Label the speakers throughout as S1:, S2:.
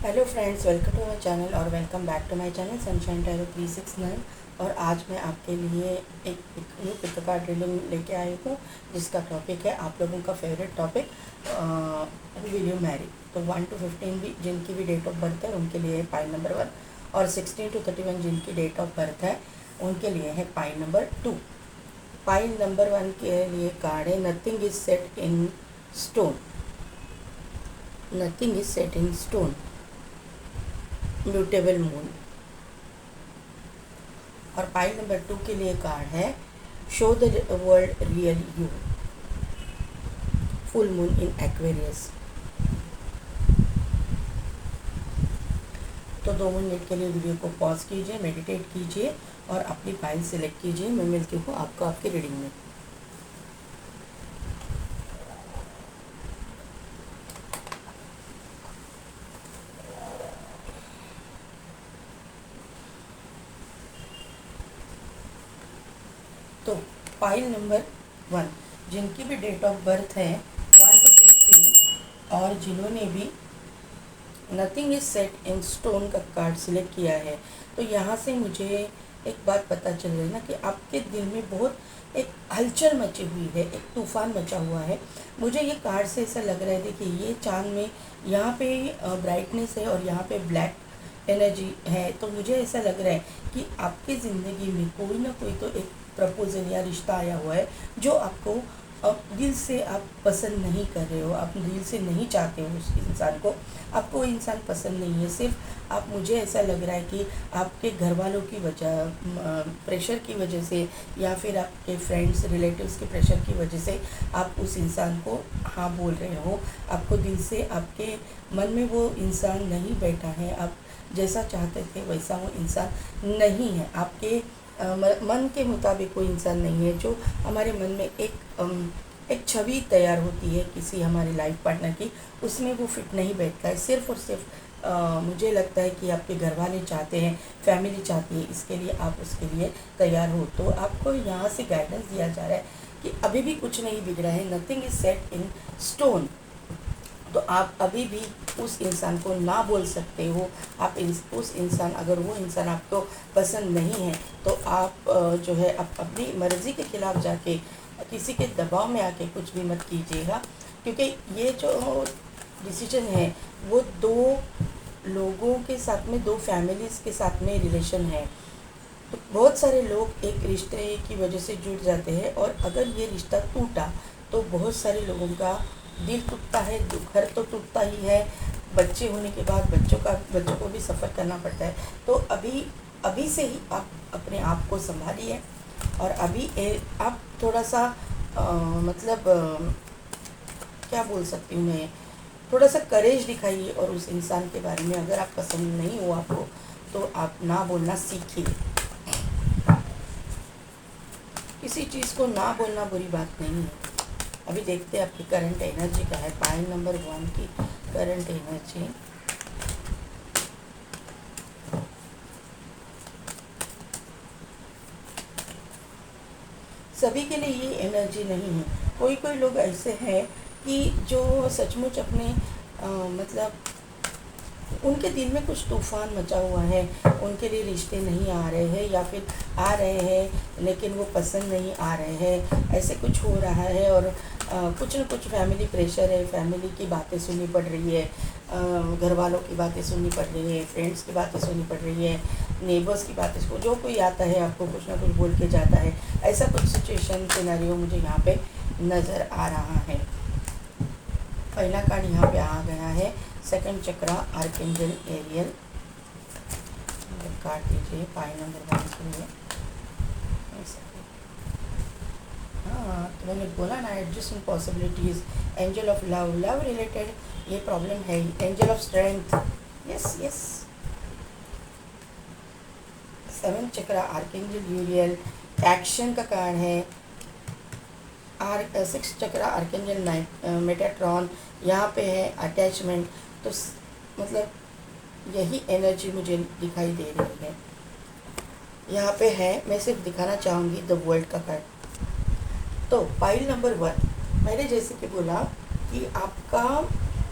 S1: Hello friends, welcome to my channel और welcome back to my channel sunshine tarot 369। और आज मैं आपके लिए एक न्यू पिक कार्ड रीडिंग लेके आई हूँ, जिसका टॉपिक है आप लोगों का favourite topic, will you Mary. तो 1 to 15 भी जिनकी भी डेट ऑफ बर्थ है उनके लिए है पाइल नंबर 1, और 16 to 31 जिनकी डेट ऑफ बर्थ है उनके लिए है पाइल नंबर 2। पाइल नंबर 1 के लिए कार्ड है nothing is set in stone. Nothing is set in stone, mutable moon. और पाइल नंबर 2 के लिए कार्ड है show the world real you, full moon in Aquarius. तो 2 मिनट के लिए वीडियो को पॉज कीजिए, मेडिटेट कीजिए और अपनी फाइल सिलेक्ट कीजिए। मैं मिलती हूँ आपको आपकी रीडिंग में। तो फाइल नंबर 1 जिनकी भी डेट ऑफ बर्थ है 1 to 15 और जिन्होंने भी nothing is set in stone का कार्ड सिलेक्ट किया है, तो यहाँ से मुझे एक बात पता चल रही है ना कि आपके दिल में बहुत एक हलचल मची हुई है, एक तूफान मचा हुआ है। मुझे ये कार्ड से ऐसा लग रहा है, देखिए ये चांद में यहाँ पे ब्राइटनेस है और यहाँ पे ब्लैक एनर्जी है। तो मुझे ऐसा लग रहा है कि आपकी ज़िंदगी में कोई ना कोई तो एक प्रपोजल या रिश्ता आया हुआ है जो आपको अब दिल से आप पसंद नहीं कर रहे हो, आप दिल से नहीं चाहते हो उस इंसान को, आपको वो इंसान पसंद नहीं है। सिर्फ आप, मुझे ऐसा लग रहा है कि आपके घर वालों की वजह, प्रेशर की वजह से या फिर आपके फ्रेंड्स रिलेटिव्स के प्रेशर की वजह से आप उस इंसान को हाँ बोल रहे हो। आपको दिल से, आपके मन में वो इंसान नहीं बैठा है, आप जैसा चाहते थे वैसा वो इंसान नहीं है। आपके मन के मुताबिक कोई इंसान नहीं है। जो हमारे मन में एक छवि तैयार होती है किसी हमारे लाइफ पार्टनर की, उसमें वो फिट नहीं बैठता है। सिर्फ़ और सिर्फ मुझे लगता है कि आपके घर वाले चाहते हैं, फैमिली चाहती है, इसके लिए आप उसके लिए तैयार हो। तो आपको यहाँ से गाइडेंस दिया जा रहा है कि अभी भी कुछ नहीं बिगड़ा है, nothing is set in stone. तो आप अभी भी उस इंसान को ना बोल सकते हो। आप उस इंसान, अगर वो इंसान आपको पसंद नहीं है तो आप जो है आप अपनी मर्ज़ी के ख़िलाफ़ जाके किसी के दबाव में आके कुछ भी मत कीजिएगा, क्योंकि ये जो डिसीजन है वो दो लोगों के साथ में, दो फैमिलीज़ के साथ में रिलेशन है। तो बहुत सारे लोग एक रिश्ते की वजह से जुड़ जाते हैं, और अगर ये रिश्ता टूटा तो बहुत सारे लोगों का दिल टूटता है, घर तो टूटता ही है। बच्चे होने के बाद बच्चों को भी सफ़र करना पड़ता है। तो अभी से ही आप अपने आप को संभालिए, और अभी आप थोड़ा सा क्या बोल सकती हूँ मैं, थोड़ा सा करेज दिखाइए। और उस इंसान के बारे में अगर आप पसंद नहीं हो आपको, तो आप ना बोलना सीखिए। किसी चीज़ को ना बोलना बुरी बात नहीं है। अभी देखते हैं आपकी करंट एनर्जी क्या है। पाइल नंबर 1 की करंट एनर्जी, सभी के लिए ये एनर्जी नहीं है। कोई कोई लोग ऐसे हैं कि जो सचमुच अपने उनके दिल में कुछ तूफ़ान मचा हुआ है, उनके लिए रिश्ते नहीं आ रहे हैं, या फिर आ रहे हैं लेकिन वो पसंद नहीं आ रहे हैं, ऐसे कुछ हो रहा है। और कुछ न कुछ फैमिली प्रेशर है, फैमिली की बातें सुननी पड़ रही है, घर वालों की बातें सुननी पड़ रही है, फ्रेंड्स की बातें सुननी पड़ रही है, नेबर्स की बातें, जो कोई आता है आपको कुछ ना कुछ बोल के जाता है। ऐसा कुछ सिचुएशन सिनेरियो मुझे यहाँ पे नज़र आ रहा है। पहला कार्ड यहाँ पे आ गया है, सेकंड चक्रा आर्कएंजल एरियल। कार्ड दीजिए पाइल नंबर 1 के लिए। हाँ, तो मैंने बोला ना, adjusting possibilities, angel of love, love related ये प्रॉब्लम है। Angel of strength, yes yes. 7 chakra archangel यूरियल, action का कार्ड है। 6 चक्रा आर्कएंजल मेटाट्रॉन, यहाँ पे है अटैचमेंट। तो मतलब यही एनर्जी मुझे दिखाई दे रही है यहाँ पे है। मैं सिर्फ दिखाना चाहूँगी द वर्ल्ड का कार्ड। तो पाइल नंबर 1, मैंने जैसे कि बोला कि आपका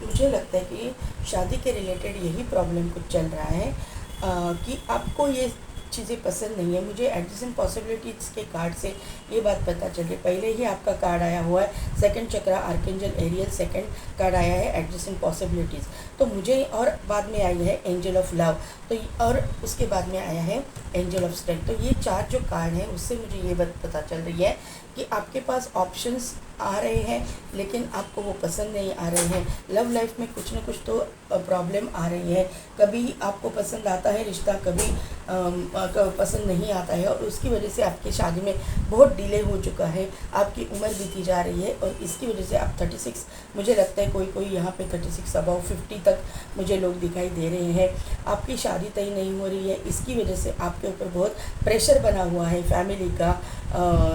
S1: मुझे लगता है कि शादी के रिलेटेड यही प्रॉब्लम कुछ चल रहा है, कि आपको ये चीज़ें पसंद नहीं है। मुझे एडजेसेंट पॉसिबिलिटीज़ के कार्ड से ये बात पता चल रही है। पहले ही आपका कार्ड आया हुआ है सेकंड चक्रा आर्केंजल एरियल, सेकंड कार्ड आया है एडजेसेंट पॉसिबिलिटीज़, तो मुझे, और बाद में आई है एंजल ऑफ लव, तो और उसके बाद में आया है एंजल ऑफ स्ट्रेंथ। तो ये 4 जो कार्ड हैं उससे मुझे ये बात पता चल रही है कि आपके पास ऑप्शंस आ रहे हैं लेकिन आपको वो पसंद नहीं आ रहे हैं। लव लाइफ में कुछ ना कुछ तो प्रॉब्लम आ रही है। कभी आपको पसंद आता है रिश्ता, कभी पसंद नहीं आता है, और उसकी वजह से आपकी शादी में बहुत डिले हो चुका है। आपकी उम्र बीती जा रही है और इसकी वजह से आप 36, मुझे लगता है कोई यहाँ पे 36 अबाउ 50 तक मुझे लोग दिखाई दे रहे हैं। आपकी शादी तय नहीं हो रही है, इसकी वजह से आपके ऊपर बहुत प्रेशर बना हुआ है फैमिली का,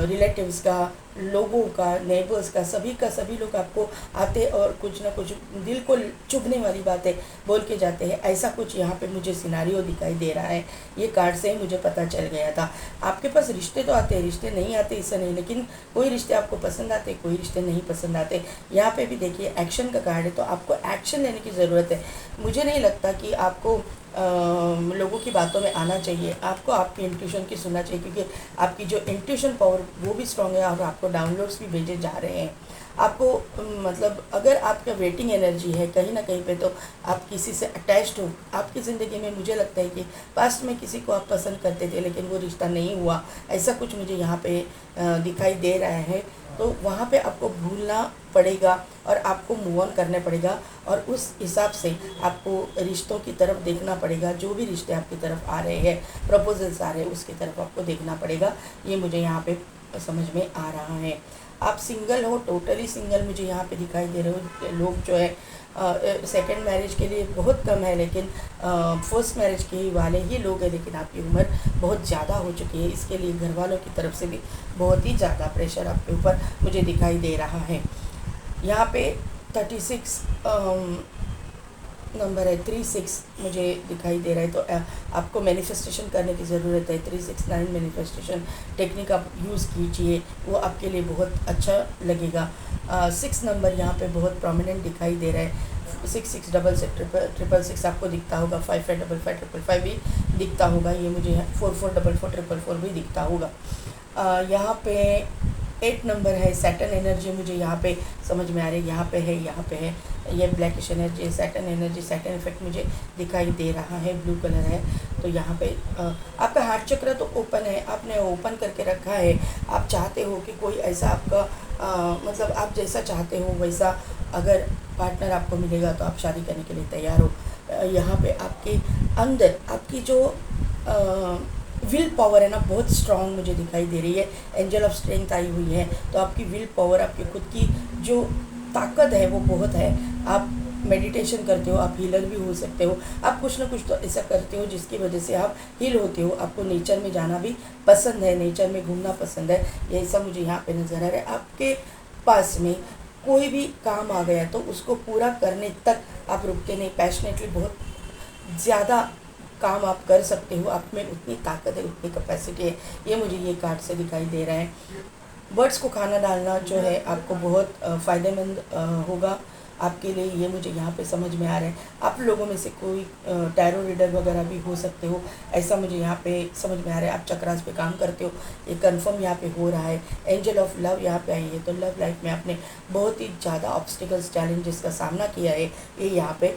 S1: रिलेटिव्स का, लोगों का, नेबर्स का, सभी लोग आपको आते और कुछ ना कुछ दिल को चुभने वाली बातें बोल के जाते हैं। ऐसा कुछ यहाँ पे मुझे सिनारियो दिखाई दे रहा है। ये कार्ड से मुझे पता चल गया था। आपके पास रिश्ते तो आते हैं, रिश्ते नहीं आते ऐसा नहीं, लेकिन कोई रिश्ते आपको पसंद आते, कोई रिश्ते नहीं पसंद आते। यहाँ पे भी देखिए एक्शन का कार्ड है, तो आपको एक्शन लेने की ज़रूरत है। मुझे नहीं लगता कि आपको लोगों की बातों में आना चाहिए। आपको आपकी इंट्यूशन की सुनना चाहिए, क्योंकि आपकी जो इंट्यूशन पावर वो भी स्ट्रॉन्ग है और आपको डाउनलोड्स भी भेजे जा रहे हैं। आपको मतलब अगर आपका वेटिंग एनर्जी है कहीं ना कहीं पे, तो आप किसी से अटैच्ड हो। आपकी ज़िंदगी में मुझे लगता है कि पास्ट में किसी को आप पसंद करते थे लेकिन वो रिश्ता नहीं हुआ, ऐसा कुछ मुझे यहाँ पे दिखाई दे रहा है। तो वहाँ पे आपको भूलना पड़ेगा और आपको मूव ऑन करने पड़ेगा, और उस हिसाब से आपको रिश्तों की तरफ देखना पड़ेगा। जो भी रिश्ते आपकी तरफ आ रहे हैं, प्रपोजल्स आ रहे हैं, उसकी तरफ आपको देखना पड़ेगा। ये मुझे यहाँ पे समझ में आ रहा है। आप सिंगल हो, टोटली सिंगल मुझे यहाँ पे दिखाई दे रहे हो। लोग जो है सेकंड मैरिज के लिए बहुत कम है, लेकिन फर्स्ट मैरिज के वाले ही लोग हैं, लेकिन आपकी उम्र बहुत ज़्यादा हो चुकी है। इसके लिए घर वालों की तरफ से भी बहुत ही ज़्यादा प्रेशर आपके ऊपर मुझे दिखाई दे रहा है। यहाँ पे 36 नंबर है, 36 मुझे दिखाई दे रहा है। तो आपको मैनिफेस्टेशन करने की ज़रूरत है। 369 मैनिफेस्टेशन टेक्निक आप यूज़ कीजिए, वो आपके लिए बहुत अच्छा लगेगा। 6 नंबर यहाँ पे बहुत प्रोमिनेंट दिखाई दे रहा है। 6666 आपको दिखता होगा, 5555 भी दिखता होगा। ये मुझे 4444 भी दिखता होगा। यहाँ पे 8 नंबर है, सैटर्न एनर्जी मुझे यहाँ पे समझ में आ रही है। यहाँ पे है, यहाँ पे है, ये blackish energy, Saturn energy, Saturn effect मुझे दिखाई दे रहा है। ब्लू कलर है। तो यहाँ पे आपका हार्ट चक्र तो ओपन है, आपने ओपन करके रखा है। आप चाहते हो कि कोई ऐसा आपका मतलब आप जैसा चाहते हो वैसा अगर पार्टनर आपको मिलेगा तो आप शादी करने के लिए तैयार हो। यहाँ पे आपके अंदर आपकी जो विल पावर है ना, बहुत स्ट्रांग मुझे दिखाई दे रही है। एंजल ऑफ स्ट्रेंथ आई हुई है, तो आपकी विल पावर, आपकी खुद की जो ताकत है वो बहुत है। आप मेडिटेशन करते हो, आप हीलर भी हो सकते हो। आप कुछ ना कुछ तो ऐसा करते हो जिसकी वजह से आप हील होते हो। आपको नेचर में जाना भी पसंद है, नेचर में घूमना पसंद है, ये ऐसा मुझे यहाँ पे नज़र आ रहा है। आपके पास में कोई भी काम आ गया तो उसको पूरा करने तक आप रुकते नहीं, पैशनेटली बहुत ज़्यादा काम आप कर सकते हो। आप में उतनी ताकत है, उतनी कैपेसिटी है, ये मुझे ये कार्ड से दिखाई दे रहा है। बर्ड्स को खाना डालना जो है आपको बहुत फ़ायदेमंद होगा आपके लिए, ये मुझे यहाँ पे समझ में आ रहा है। आप लोगों में से कोई टैरो रीडर वगैरह भी हो सकते हो, ऐसा मुझे यहाँ पे समझ में आ रहा है। आप चक्रास पे काम करते हो, ये कंफर्म यहाँ पे हो रहा है। एंजल ऑफ लव यहाँ पे आई है, तो लव लाइफ में आपने बहुत ही ज़्यादा ऑब्स्टिकल्स, चैलेंजेस का सामना किया है, ये यहाँ पे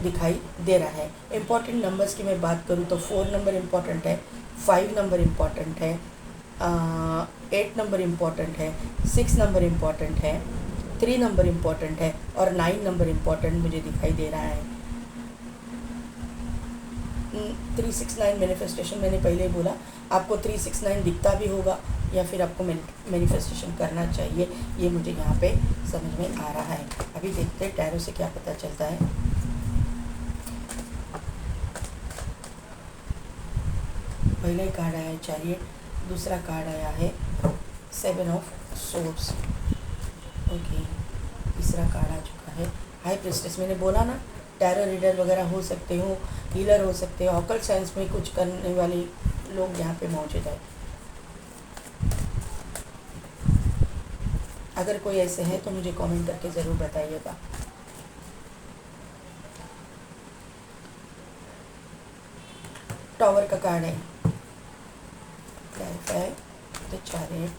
S1: दिखाई दे रहा है। इम्पॉर्टेंट नंबर्स की मैं बात करूँ तो 4 नंबर इम्पॉर्टेंट है, 5 नंबर इम्पॉर्टेंट है, 8 नंबर इम्पॉर्टेंट है, 6 नंबर इम्पॉर्टेंट है, 3 नंबर इम्पॉर्टेंट है और 9 नंबर इम्पॉर्टेंट मुझे दिखाई दे रहा है। 369 मैनिफेस्टेशन मैंने पहले ही बोला, आपको 369 दिखता भी होगा या फिर आपको मैनिफेस्टेशन करना चाहिए, ये मुझे यहाँ पे समझ में आ रहा है। अभी देखते हैं टैरो से क्या पता चलता है। पहला ही कार्ड आया है चैरियट, दूसरा कार्ड आया है 7 ऑफ सोर्ड्स, ओके, तीसरा कार्ड आ चुका है हाई प्रीस्टेस। मैंने बोला ना, टैरो रीडर वगैरह हो सकते हो, हीलर हो सकते हो, ऑकल्ट साइंस में कुछ करने वाले लोग यहाँ पे मौजूद है। अगर कोई ऐसे है तो मुझे कमेंट करके ज़रूर बताइएगा। टॉवर का कार्ड है, clarify the chariot,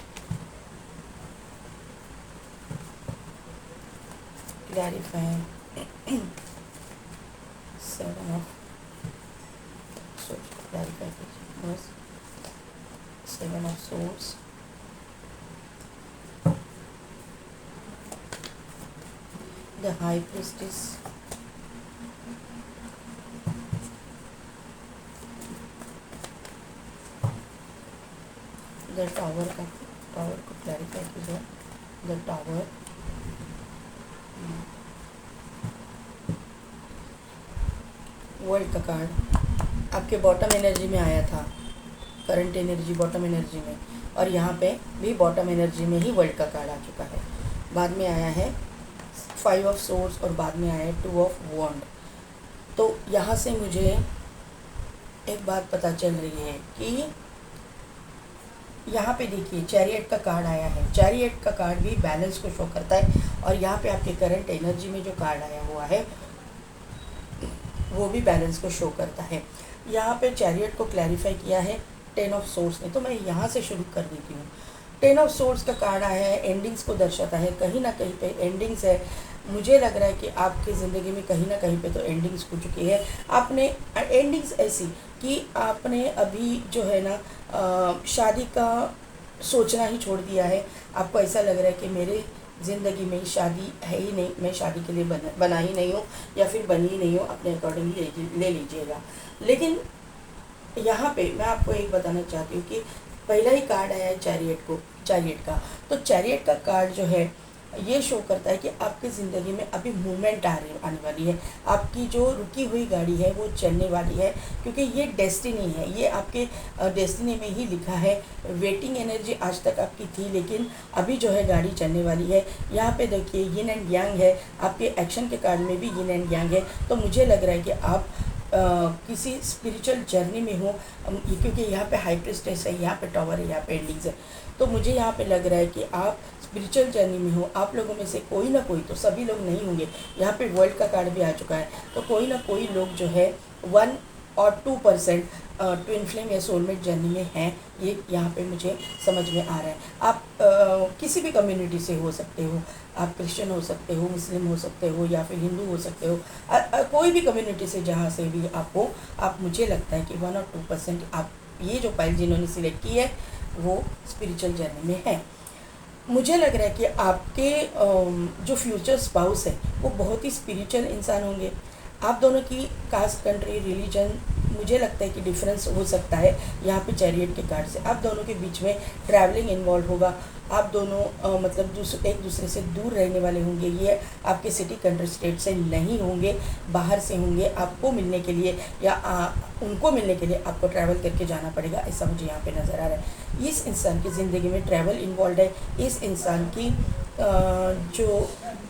S1: clarify 7 of source, clarify कीजिए बस 7 of source, the high priestess, the tower का, टावर को क्लैरिफाई कीजिए, द टावर, वर्ल्ड का कार्ड आपके बॉटम एनर्जी में आया था, करंट एनर्जी बॉटम एनर्जी में, और यहाँ पे भी बॉटम एनर्जी में ही वर्ल्ड का कार्ड आ चुका है। बाद में आया है 5 ऑफ सोर्स और बाद में आया है 2 ऑफ वॉन्ड। तो यहाँ से मुझे एक बात पता चल रही है कि यहाँ पे देखिए चैरियट का कार्ड आया है, चैरियट का कार्ड भी बैलेंस को शो करता है, और यहाँ पे आपके करंट एनर्जी में जो कार्ड आया हुआ है वो भी बैलेंस को शो करता है। यहाँ पे चैरियट को क्लैरिफाई किया है 10 ऑफ सोर्स ने, तो मैं यहाँ से शुरू कर देती हूँ। 10 ऑफ सोर्स का कार्ड आया है, एंडिंग्स को दर्शाता है, कहीं ना कहीं पे एंडिंग्स है। मुझे लग रहा है कि आपकी ज़िंदगी में कहीं ना कहीं पे तो एंडिंग्स हो चुकी है। आपने एंडिंग्स ऐसी कि आपने अभी जो है ना शादी का सोचना ही छोड़ दिया है। आपको ऐसा लग रहा है कि मेरे ज़िंदगी में शादी है ही नहीं, मैं शादी के लिए बना ही नहीं हूँ, या फिर बनी ही नहीं हूँ, अपने अकॉर्डिंगली ले लीजिएगा। लेकिन यहाँ पे मैं आपको एक बताना चाहती हूँ कि पहला ही कार्ड आया है चैरियट का। तो चैरियट का कार्ड जो है ये शो करता है कि आपकी ज़िंदगी में अभी मूवमेंट आने वाली है। आपकी जो रुकी हुई गाड़ी है वो चलने वाली है, क्योंकि ये डेस्टिनी है, ये आपके डेस्टिनी में ही लिखा है। वेटिंग एनर्जी आज तक आपकी थी, लेकिन अभी जो है गाड़ी चलने वाली है। यहाँ पे देखिए यिन एंड यांग है, आपके एक्शन के कार्ड में भी यिन एंड यांग है। तो मुझे लग रहा है कि आप किसी स्पिरिचुअल जर्नी में हो, क्योंकि यहाँ पे हाई प्रीस्टेस है, यहाँ पे टॉवर है, यहाँ पे एंडिंग्स है। तो मुझे यहाँ पे लग रहा है कि आप स्पिरिचुअल जर्नी में हो। आप लोगों में से कोई ना कोई, तो सभी लोग नहीं होंगे, यहाँ पे वर्ल्ड का कार्ड भी आ चुका है, तो कोई ना कोई लोग जो है 1 और 2% ट्विन फ्लेम या सोलमेट जर्नी में हैं, ये यहाँ पे मुझे समझ में आ रहा है। आप किसी भी कम्युनिटी से हो सकते हो, आप क्रिश्चियन हो सकते हो, मुस्लिम हो सकते हो, या फिर हिंदू हो सकते हो, कोई भी कम्युनिटी से जहाँ से भी आप हो, आप मुझे लगता है कि 1 और 2% आप ये जो पाइल जिन्होंने सिलेक्ट की है वो स्पिरिचुअल जर्नी में है। मुझे लग रहा है कि आपके जो फ्यूचर स्पाउस है वो बहुत ही स्पिरिचुअल इंसान होंगे। आप दोनों की कास्ट, कंट्री, रिलीजन, मुझे लगता है कि डिफरेंस हो सकता है यहाँ पे चैरियट के कार्ड से। आप दोनों के बीच में ट्रैवलिंग इन्वॉल्व होगा। आप दोनों मतलब एक दूसरे से दूर रहने वाले होंगे। ये आपके सिटी, कंट्री, स्टेट से नहीं होंगे, बाहर से होंगे। आपको मिलने के लिए या उनको मिलने के लिए आपको ट्रैवल करके जाना पड़ेगा, ऐसा मुझे यहाँ पे नज़र आ रहा है। इस इंसान की ज़िंदगी में ट्रैवल इन्वॉल्व है। इस इंसान की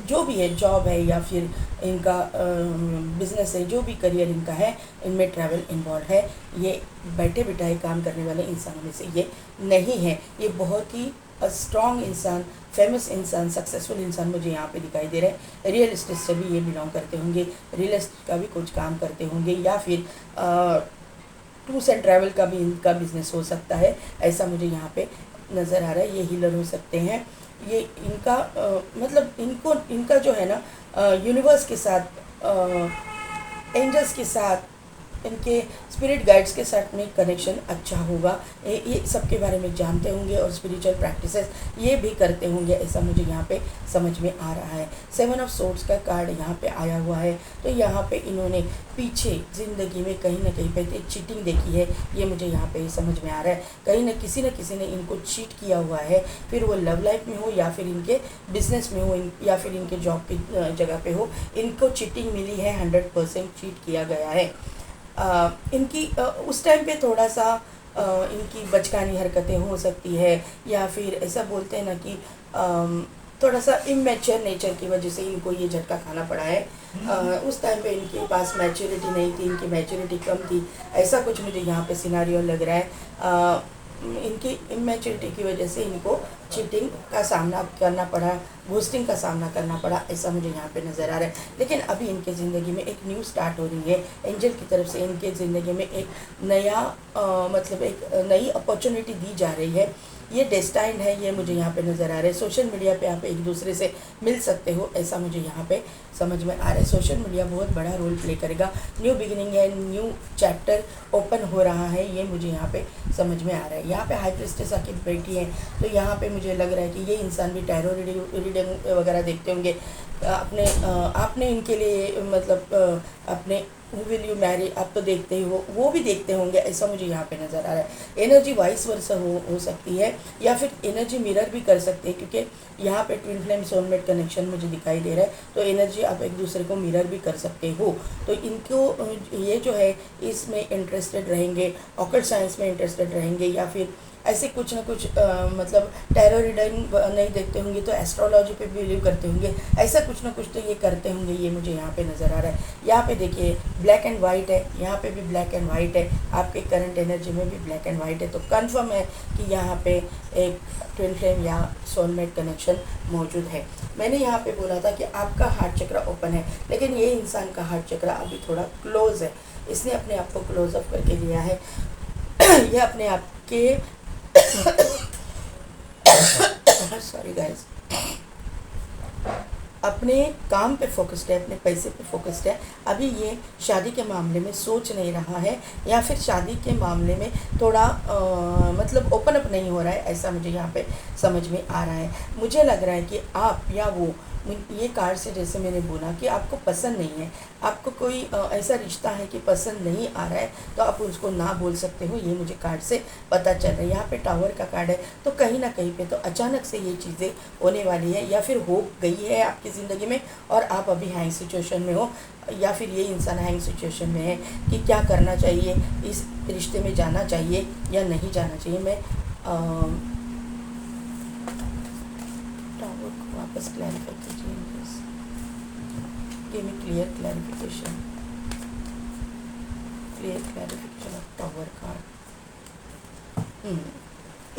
S1: जो भी है, जॉब है या फिर इनका बिजनेस है, जो भी करियर इनका है, इनमें ट्रैवल इन्वॉल्व है। ये बैठे बिठाए काम करने वाले इंसानों में से ये नहीं है। ये बहुत ही स्ट्रॉन्ग इंसान, फेमस इंसान, सक्सेसफुल इंसान मुझे यहाँ पे दिखाई दे रहा है। रियल एस्टेट से भी ये बिलोंग करते होंगे, रियल एस्टेट का भी कुछ काम करते होंगे, या फिर टूर्स एंड ट्रैवल का भी इनका बिजनेस हो सकता है, ऐसा मुझे यहाँ पे नज़र आ रहा है। ये हीलर हो सकते हैं। ये इनका मतलब इनका जो है ना यूनिवर्स के साथ, एंजल्स के साथ, इनके स्पिरिट गाइड्स के साथ में कनेक्शन अच्छा होगा। ये सबके बारे में जानते होंगे और स्पिरिचुअल प्रैक्टिसेस ये भी करते होंगे, ऐसा मुझे यहाँ पे समझ में आ रहा है। 7 ऑफ सोर्ड्स का कार्ड यहाँ पे आया हुआ है, तो यहाँ पे इन्होंने पीछे ज़िंदगी में कहीं ना कहीं पे चीटिंग देखी है, ये मुझे यहाँ पे समझ में आ रहा है। कहीं ना किसी ने इनको चीट किया हुआ है, फिर वो लव लाइफ में हो या फिर इनके बिजनेस में हो या फिर इनके जॉब की जगह पे हो, इनको चीटिंग मिली है, 100% चीट किया गया है। इनकी उस टाइम पे थोड़ा सा इनकी बचकानी हरकतें हो सकती है, या फिर ऐसा बोलते हैं ना कि थोड़ा सा इमेच्योर नेचर की वजह से इनको ये झटका खाना पड़ा है। उस टाइम पे इनके पास मैच्योरिटी नहीं थी, इनकी मैच्योरिटी कम थी, ऐसा कुछ मुझे यहाँ पे सिनारियो लग रहा है। इनकी इमेच्योरिटी की वजह से इनको चीटिंग का सामना करना पड़ा, घोस्टिंग का सामना करना पड़ा, ऐसा मुझे यहाँ पे नज़र आ रहा है। लेकिन अभी इनके ज़िंदगी में एक न्यू स्टार्ट हो रही है, एंजल की तरफ से इनके ज़िंदगी में एक नया मतलब एक नई अपॉर्चुनिटी दी जा रही है। ये डेस्टाइन है, ये मुझे यहाँ पे नज़र आ रहा है। सोशल मीडिया पे आप एक दूसरे से मिल सकते हो, ऐसा मुझे यहाँ पे समझ में आ रहा है। सोशल मीडिया बहुत बड़ा रोल प्ले करेगा, न्यू बिगिनिंग है, न्यू चैप्टर ओपन हो रहा है, ये मुझे यहाँ पे समझ में आ रहा है। यहाँ पे हाई प्रिस्टेस आके बैठी है, तो यहाँ पे मुझे लग रहा है कि ये इंसान भी टैरो रीडिंग वगैरह देखते होंगे। अपने आपने इनके लिए मतलब अपने हु विल यू मैरी आप तो देखते ही हो, वो भी देखते होंगे, ऐसा मुझे यहाँ पे नज़र आ रहा है। एनर्जी वाइस वर्सा हो सकती है, या फिर एनर्जी मिरर भी कर सकते हैं, क्योंकि यहाँ पे ट्विन फ्लेम सोलमेट कनेक्शन मुझे दिखाई दे रहा है। तो एनर्जी आप एक दूसरे को मिरर भी कर सकते हो। तो इनको ये जो है इसमें इंटरेस्टेड रहेंगे, ऑकल्ट साइंस में इंटरेस्टेड रहेंगे, या फिर ऐसे कुछ ना कुछ मतलब टैरो रीडिंग नहीं देखते होंगे तो एस्ट्रोलॉजी पे बिलीव करते होंगे, ऐसा कुछ ना कुछ तो ये करते होंगे, ये मुझे यहाँ पे नज़र आ रहा है। यहाँ पे देखिए ब्लैक एंड वाइट है, यहाँ पे भी ब्लैक एंड वाइट है, आपके करंट एनर्जी में भी ब्लैक एंड वाइट है। तो कंफर्म है कि यहाँ पे एक ट्विन फ्लेम या सोलमेट कनेक्शन मौजूद है। मैंने यहाँ पे बोला था कि आपका हार्ट चक्र ओपन है, लेकिन ये इंसान का हार्ट चक्र अभी थोड़ा क्लोज है, इसने अपने आप को क्लोज अप करके लिया है। यह अपने आप के सॉरी गाइस, अपने काम पे फोकस्ड है, अपने पैसे पे फोकस्ड है। अभी ये शादी के मामले में सोच नहीं रहा है, या फिर शादी के मामले में थोड़ा मतलब ओपन अप नहीं हो रहा है, ऐसा मुझे यहाँ पे समझ में आ रहा है। मुझे लग रहा है कि आप या वो, ये कार्ड से जैसे मैंने बोला कि आपको पसंद नहीं है, आपको कोई ऐसा रिश्ता है कि पसंद नहीं आ रहा है, तो आप उसको ना बोल सकते हो, ये मुझे कार्ड से पता चल रहा है। यहाँ पे टावर का कार्ड है, तो कहीं ना कहीं पे तो अचानक से ये चीज़ें होने वाली है, या फिर हो गई है आपकी ज़िंदगी में और आप अभी हैंग सिचुएशन में हो, या फिर ये इंसान हैंग सिचुएशन में है कि क्या करना चाहिए, इस रिश्ते में जाना चाहिए या नहीं जाना चाहिए। मैं टावर को वापस क्लैरिफाई कीजिए, give me clear clarification of tower card.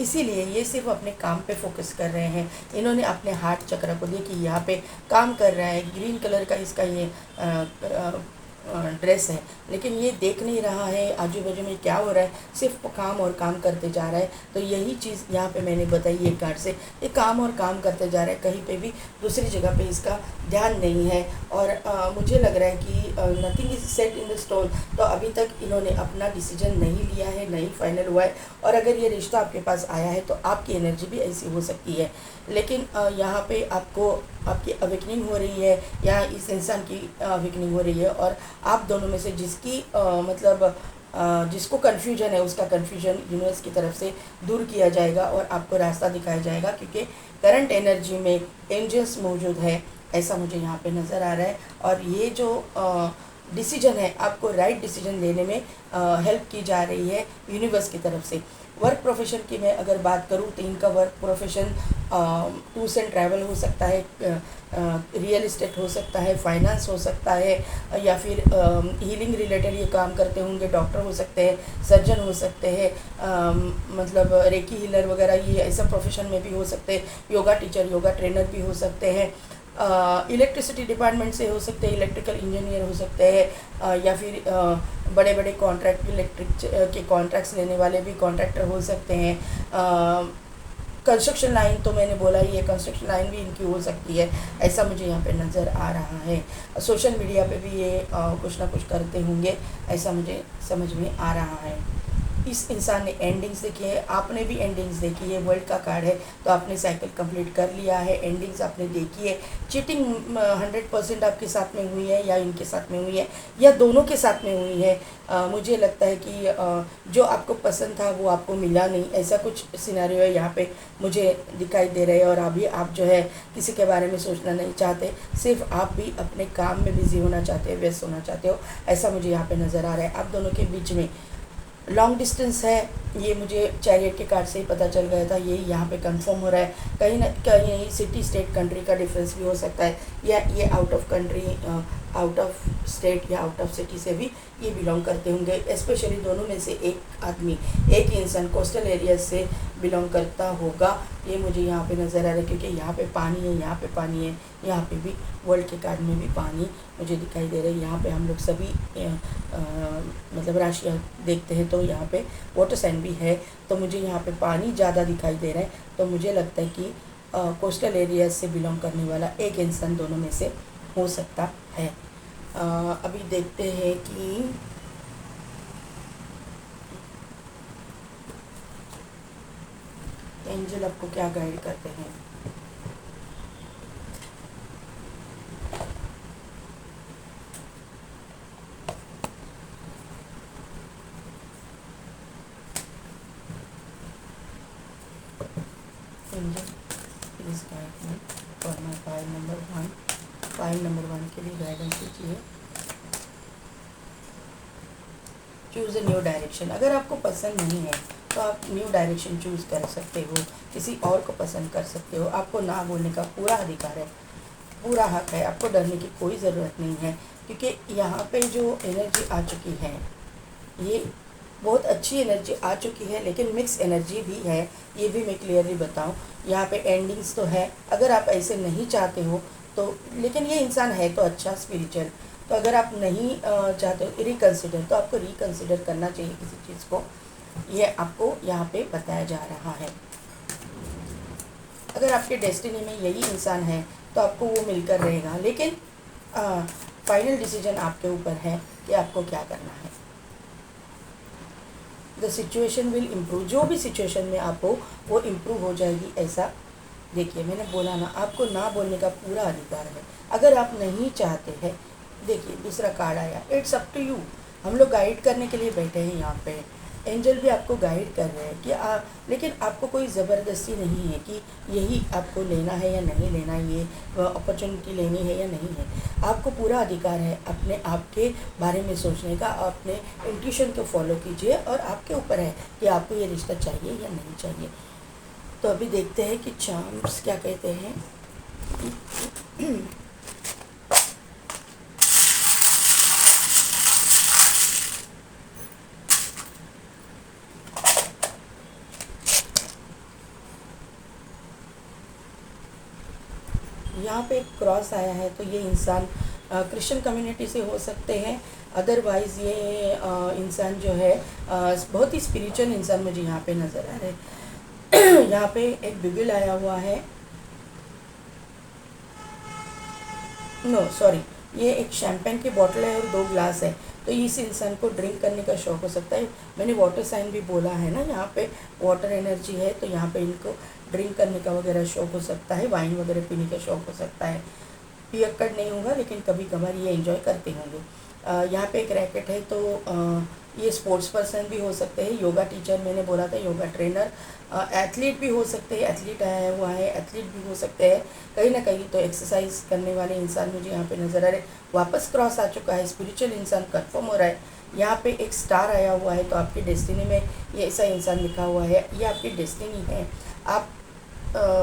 S1: इसीलिए ये सिर्फ अपने काम पे फोकस कर रहे हैं। इन्होंने अपने हार्ट चक्र को देखिए यहाँ पे काम कर रहा है, ग्रीन कलर का इसका ये ड्रेस है, लेकिन ये देख नहीं रहा है आजू बाजू में क्या हो रहा है, सिर्फ काम और काम करते जा रहा है। तो यही चीज़ यहाँ पे मैंने बताई ये कार्ड से, ये काम और काम करते जा रहा है, कहीं पे भी दूसरी जगह पे इसका ध्यान नहीं है। और मुझे लग रहा है कि nothing is set in the stone, तो अभी तक इन्होंने अपना डिसीजन नहीं लिया है, नहीं फाइनल हुआ है। और अगर ये रिश्ता आपके पास आया है तो आपकी एनर्जी भी ऐसी हो सकती है, लेकिन यहाँ पे आपको आपकी अवेकनिंग हो रही है, या इस इंसान की अवेकनिंग हो रही है, और आप दोनों में से जिसकी मतलब जिसको कन्फ्यूजन है उसका कन्फ्यूजन यूनिवर्स की तरफ से दूर किया जाएगा और आपको रास्ता दिखाया जाएगा, क्योंकि करंट एनर्जी में एंजल्स मौजूद है, ऐसा मुझे यहाँ पे नज़र आ रहा है। और ये जो डिसीजन है आपको राइट डिसीजन लेने में हेल्प की जा रही है यूनिवर्स की तरफ से। वर्क प्रोफेशन की मैं अगर बात करूँ तो इनका work profession tours and travel हो सकता है, रियल इस्टेट हो सकता है, फाइनेंस हो सकता है, या फिर हीलिंग रिलेटेड ये काम करते होंगे, डॉक्टर हो सकते हैं, सर्जन हो सकते हैं, मतलब रेकी हीलर वगैरह ये ऐसा प्रोफेशन में भी हो सकते हैं, योगा टीचर, योगा ट्रेनर भी हो सकते हैं, इलेक्ट्रिसिटी डिपार्टमेंट से हो सकते हैं, इलेक्ट्रिकल इंजीनियर हो सकते हैं, या फिर बड़े बड़े कॉन्ट्रैक्ट इलेक्ट्रिक के कॉन्ट्रैक्ट्स लेने वाले भी कॉन्ट्रैक्टर हो सकते हैं। कंस्ट्रक्शन लाइन तो मैंने बोला ही है, कंस्ट्रक्शन लाइन भी इनकी हो सकती है, ऐसा मुझे यहाँ पे नज़र आ रहा है। सोशल मीडिया पे भी ये कुछ ना कुछ करते होंगे, ऐसा मुझे समझ में आ रहा है। इस इंसान ने एंडिंग्स देखी है, आपने भी एंडिंग्स देखी है, वर्ल्ड का कार्ड है, तो आपने साइकिल कंप्लीट कर लिया है, एंडिंग्स आपने देखी है। चीटिंग 100% आपके साथ में हुई है, या इनके साथ में हुई है, या दोनों के साथ में हुई है। मुझे लगता है कि जो आपको पसंद था वो आपको मिला नहीं, ऐसा कुछ सिनेरियो है यहाँ पे मुझे दिखाई दे रहे हैं। और अभी आप जो है किसी के बारे में सोचना नहीं चाहते, सिर्फ आप भी अपने काम में बिजी होना चाहते हो, व्यस्त होना चाहते हो, ऐसा मुझे यहाँ पे नज़र आ रहा है। आप दोनों के बीच में लॉन्ग डिस्टेंस है, ये मुझे चैरियट के कार्ड से ही पता चल गया था, ये यहाँ पे कंफर्म हो रहा है। कहीं ना कहीं सिटी स्टेट कंट्री का डिफरेंस भी हो सकता है, या ये out of country, out of state या आउट ऑफ सिटी से भी ये बिलोंग करते होंगे। स्पेशली दोनों में से एक आदमी, एक इंसान कोस्टल एरिया से बिलोंग करता होगा, ये मुझे यहाँ पे नज़र आ रहा है, क्योंकि यहाँ पे पानी है, यहाँ पे पानी है, यहाँ पे भी वर्ल्ड के कार्ड में भी पानी मुझे दिखाई दे रहा है। यहाँ पे हम लोग सभी मतलब राशियाँ देखते हैं तो यहाँ पे वाटर साइन भी है, तो मुझे यहाँ पे पानी ज़्यादा दिखाई दे रहा है। तो मुझे लगता है कि कोस्टल एरिया से बिलोंग करने वाला एक इंसान दोनों में से हो सकता है। अभी देखते हैं कि एंजल आपको क्या गाइड करते हैं। Angel please guide me for my file number 1, file number 1 के लिए गाइडेंस दीजिए। Choose a new direction. अगर आपको पसंद नहीं है तो आप न्यू डायरेक्शन चूज़ कर सकते हो, किसी और को पसंद कर सकते हो। आपको ना बोलने का पूरा अधिकार है, पूरा हक है, आपको डरने की कोई ज़रूरत नहीं है, क्योंकि यहाँ पे जो एनर्जी आ चुकी है ये बहुत अच्छी एनर्जी आ चुकी है, लेकिन मिक्स एनर्जी भी है, ये भी मैं क्लियरली बताऊँ। यहाँ पे एंडिंग्स तो है, अगर आप ऐसे नहीं चाहते हो तो, लेकिन ये इंसान है तो अच्छा स्पिरिचुअल, तो अगर आप नहीं चाहते हो रिकन्सिडर, तो आपको रिकन्सिडर करना चाहिए किसी चीज़ को, ये आपको यहाँ पे बताया जा रहा है। अगर आपके डेस्टिनी में यही इंसान है तो आपको वो मिलकर रहेगा, लेकिन फाइनल डिसीजन आपके ऊपर है कि आपको क्या करना है। द सिचुएशन विल इम्प्रूव, जो भी सिचुएशन में आप हो वो इम्प्रूव हो जाएगी, ऐसा देखिए। मैंने बोला ना, आपको ना बोलने का पूरा अधिकार है। अगर आप नहीं चाहते हैं, देखिए दूसरा कार्ड आया, इट्स अप टू यू। हम लोग गाइड करने के लिए बैठे हैं यहाँ पे, एंजल भी आपको गाइड कर रहे हैं कि लेकिन आपको कोई ज़बरदस्ती नहीं है कि यही आपको लेना है या नहीं लेना है, ये अपॉर्चुनिटी लेनी है या नहीं है। आपको पूरा अधिकार है अपने आप के बारे में सोचने का, अपने इंट्यूशन को फॉलो कीजिए, और आपके ऊपर है कि आपको ये रिश्ता चाहिए या नहीं चाहिए। तो अभी देखते हैं कि चार्म्स क्या कहते हैं। यहाँ पे एक क्रॉस आया है, तो ये इंसान क्रिश्चियन कम्युनिटी से हो सकते हैं, अदरवाइज़ ये इंसान जो है बहुत ही स्पिरिचुअल इंसान मुझे यहाँ पे नज़र आ रहे हैं। यहाँ पे एक बिगल आया हुआ है, नो सॉरी, ये एक शैम्पेन की बॉटल है और 2 ग्लास है, तो इस इंसान को ड्रिंक करने का शौक़ हो सकता है। मैंने वाटर साइन भी बोला है ना, यहाँ पे वाटर एनर्जी है, तो यहाँ पे इनको ड्रिंक करने का वगैरह शौक़ हो सकता है, वाइन वगैरह पीने का शौक़ हो सकता है। पियक्कड़ नहीं होगा, लेकिन कभी कभार ये एंजॉय करते होंगे। यहाँ पे एक रैकेट है, तो ये स्पोर्ट्स पर्सन भी हो सकते हैं, योगा टीचर मैंने बोला था, योगा ट्रेनर, एथलीट भी हो सकते हैं, एथलीट आया हुआ है, एथलीट भी हो सकते हैं, कहीं ना कहीं तो एक्सरसाइज करने वाले इंसान मुझे यहाँ पे नज़र आ रहे हैं। वापस क्रॉस आ चुका है, स्पिरिचुअल इंसान कंफर्म हो रहा है। यहाँ पे एक स्टार आया हुआ है, तो आपकी डेस्टिनी में ये ऐसा इंसान लिखा हुआ है, ये आपकी डेस्टिनी है। आप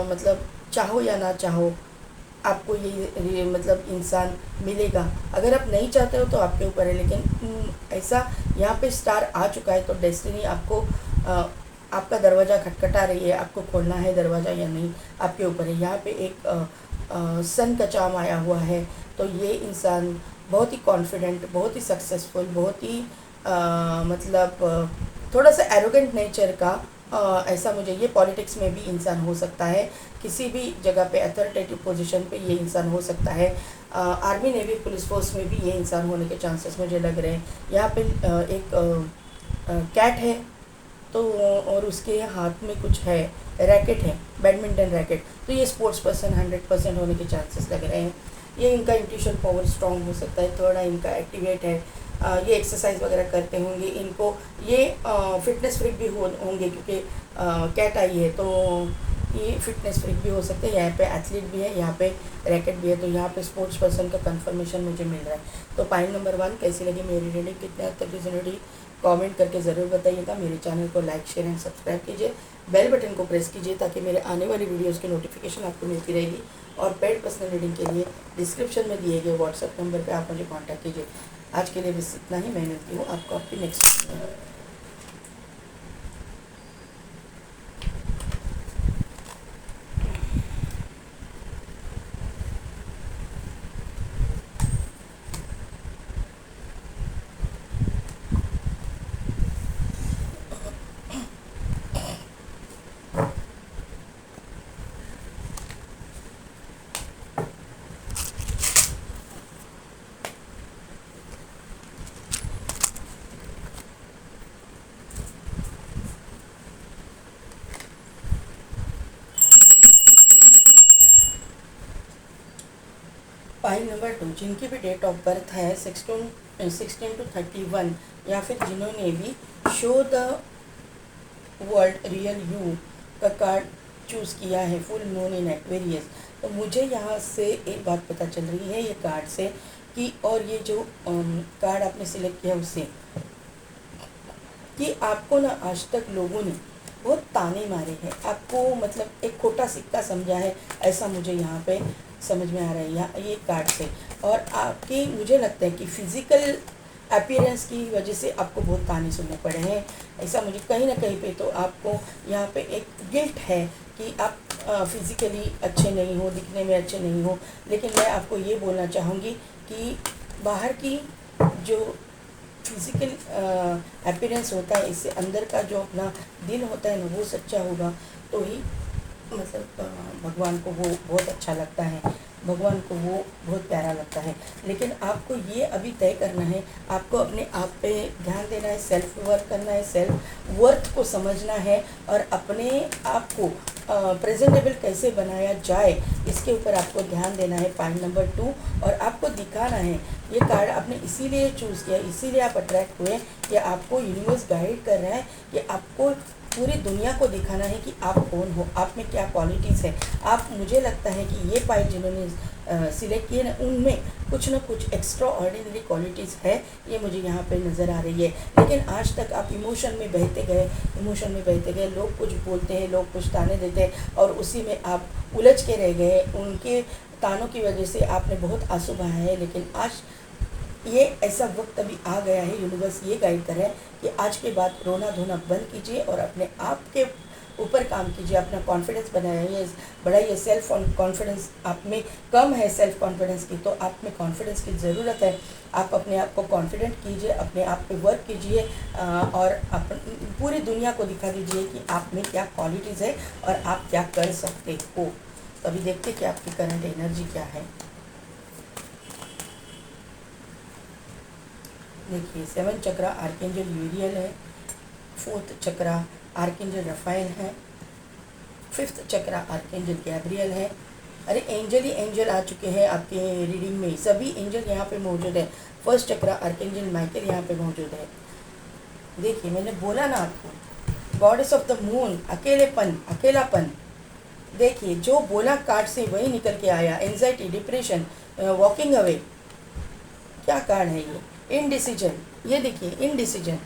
S1: मतलब चाहो या ना चाहो आपको ये मतलब इंसान मिलेगा। अगर आप नहीं चाहते हो तो आपके ऊपर है, लेकिन ऐसा यहाँ पे स्टार आ चुका है, तो डेस्टिनी आपको आपका दरवाज़ा खटखटा रही है, आपको खोलना है दरवाज़ा या नहीं आपके ऊपर है। यहाँ पे एक सन का चाम आया हुआ है, तो ये इंसान बहुत ही कॉन्फिडेंट, बहुत ही सक्सेसफुल, बहुत ही मतलब थोड़ा सा एरोगेंट नेचर का, ऐसा मुझे, ये पॉलिटिक्स में भी इंसान हो सकता है, किसी भी जगह पे अथॉरिटेटिव पोजीशन पे ये इंसान हो सकता है। आर्मी नेवी पुलिस फोर्स में भी ये इंसान होने के चांसेस मुझे लग रहे हैं। यहाँ पे एक कैट है, तो और उसके हाथ में कुछ है, रैकेट है, बैडमिंटन रैकेट, तो ये स्पोर्ट्स पर्सन 100% होने के चांसेस लग रहे हैं। ये इनका इंट्यूशन पावर स्ट्रॉन्ग हो सकता है, थोड़ा इनका एक्टिवेट है, ये एक्सरसाइज वगैरह करते होंगे, इनको ये फिटनेस फ्रीक भी होंगे, क्योंकि कैट आई है, तो ये फिटनेस फ्रीक भी हो सकते हैं, यहाँ पे एथलीट भी है, यहाँ पे रैकेट भी है, तो यहाँ पे स्पोर्ट्स पर्सन का कंफर्मेशन मुझे मिल रहा है। तो पॉइंट नंबर 1 कैसी लगी मेरी रीडिंग, कितने हद तक रिजोनेट, कमेंट करके ज़रूर बताइएगा। मेरे चैनल को लाइक शेयर एंड सब्सक्राइब कीजिए, बेल बटन को प्रेस कीजिए ताकि मेरे आने वाली वीडियोस की नोटिफिकेशन आपको मिलती रहेगी। और पेड पर्सनल रीडिंग के लिए डिस्क्रिप्शन में दिए गए व्हाट्सएप नंबर पे आप मुझे कांटेक्ट कीजिए। आज के लिए बस इतना ही, मैं मिलती हूँ आपको आपकी नेक्स्ट। पॉइंट नंबर 2, जिनकी भी डेट ऑफ बर्थ है 16 to 31, या फिर जिन्होंने भी show the world real you का कार्ड चूज़ किया है, फुल मून इन एक्वेरियस, तो मुझे यहाँ से एक बात पता चल रही है ये कार्ड से कि, और ये जो कार्ड आपने सिलेक्ट किया उससे, कि आपको ना आज तक लोगों ने बहुत ताने मारे हैं, आपको मतलब एक खोटा सिक्का समझा है, ऐसा मुझे यहाँ पे समझ में आ रहा है यहाँ ये कार्ड से। और आपकी मुझे लगता है कि फिज़िकल अपीयरेंस की वजह से आपको बहुत ताने सुनने पड़े हैं, ऐसा मुझे कहीं ना कहीं पे तो आपको यहाँ पे एक गिल्ट है कि आप फिज़िकली अच्छे नहीं हो, दिखने में अच्छे नहीं हो। लेकिन मैं आपको ये बोलना चाहूँगी कि बाहर की जो फिज़िकल अपीयरेंस होता है, इससे अंदर का जो अपना दिल होता है ना वो सच्चा होगा तो ही मतलब भगवान को वो बहुत अच्छा लगता है, भगवान को वो बहुत प्यारा लगता है। लेकिन आपको ये अभी तय करना है, आपको अपने आप पे ध्यान देना है, सेल्फ वर्क करना है, सेल्फ वर्थ को समझना है और अपने आप को प्रेजेंटेबल कैसे बनाया जाए इसके ऊपर आपको ध्यान देना है। पॉइंट नंबर 2, और आपको दिखाना है, ये कार्ड आपने इसीलिए चूज़ किया, इसीलिए आप अट्रैक्ट हुए कि आपको यूनिवर्स गाइड कर रहा है कि आपको पूरी दुनिया को दिखाना है कि आप कौन हो, आप में क्या क्वालिटीज़ है। आप, मुझे लगता है कि ये पाइप जिन्होंने सिलेक्ट किए ना उनमें कुछ ना कुछ एक्स्ट्रा ऑर्डिनरी क्वालिटीज़ है, ये मुझे यहाँ पे नज़र आ रही है। लेकिन आज तक आप इमोशन में बहते गए, लोग कुछ बोलते हैं, लोग कुछ ताने देते हैं और उसी में आप उलझ के रह गए। उनके तानों की वजह से आपने बहुत आंसू बहाए हैं। लेकिन आज ये ऐसा वक्त अभी आ गया है, यूनिवर्स ये गाइड कर रहा है कि आज के बाद रोना धोना बंद कीजिए और अपने आप के ऊपर काम कीजिए, अपना कॉन्फिडेंस बनाइए, बढ़ाइए। सेल्फ कॉन्फिडेंस आप में कम है, सेल्फ कॉन्फिडेंस की, तो आप में कॉन्फिडेंस की ज़रूरत है। आप अपने आप को कॉन्फिडेंट कीजिए, अपने आप पे वर्क कीजिए और पूरी दुनिया को दिखा दीजिए कि आप में क्या क्वालिटीज़ है और आप क्या कर सकते हो। तो अभी देखते कि आपकी करंट एनर्जी क्या है। देखिए, 7 चक्रा आर्केंजल यूरियल है, 4th चक्रा आर्केंजल रफाइल है, 5th चक्रा आर्केंजल गैब्रियल है। अरे एंजल ही एंजल आ चुके हैं आपके रीडिंग में, सभी एंजल यहाँ पे मौजूद है। 1st चक्रा आर्केंजल माइकल यहाँ पे मौजूद है। देखिए, मैंने बोला ना आपको, गॉडेस ऑफ द मून, अकेलापन। देखिए, जो बोला कार्ड से वही निकल के आया। एंजाइटी, डिप्रेशन, वॉकिंग अवे, क्या कार्ड है ये? इनडिसीजन, ये देखिए इनडिसीजन,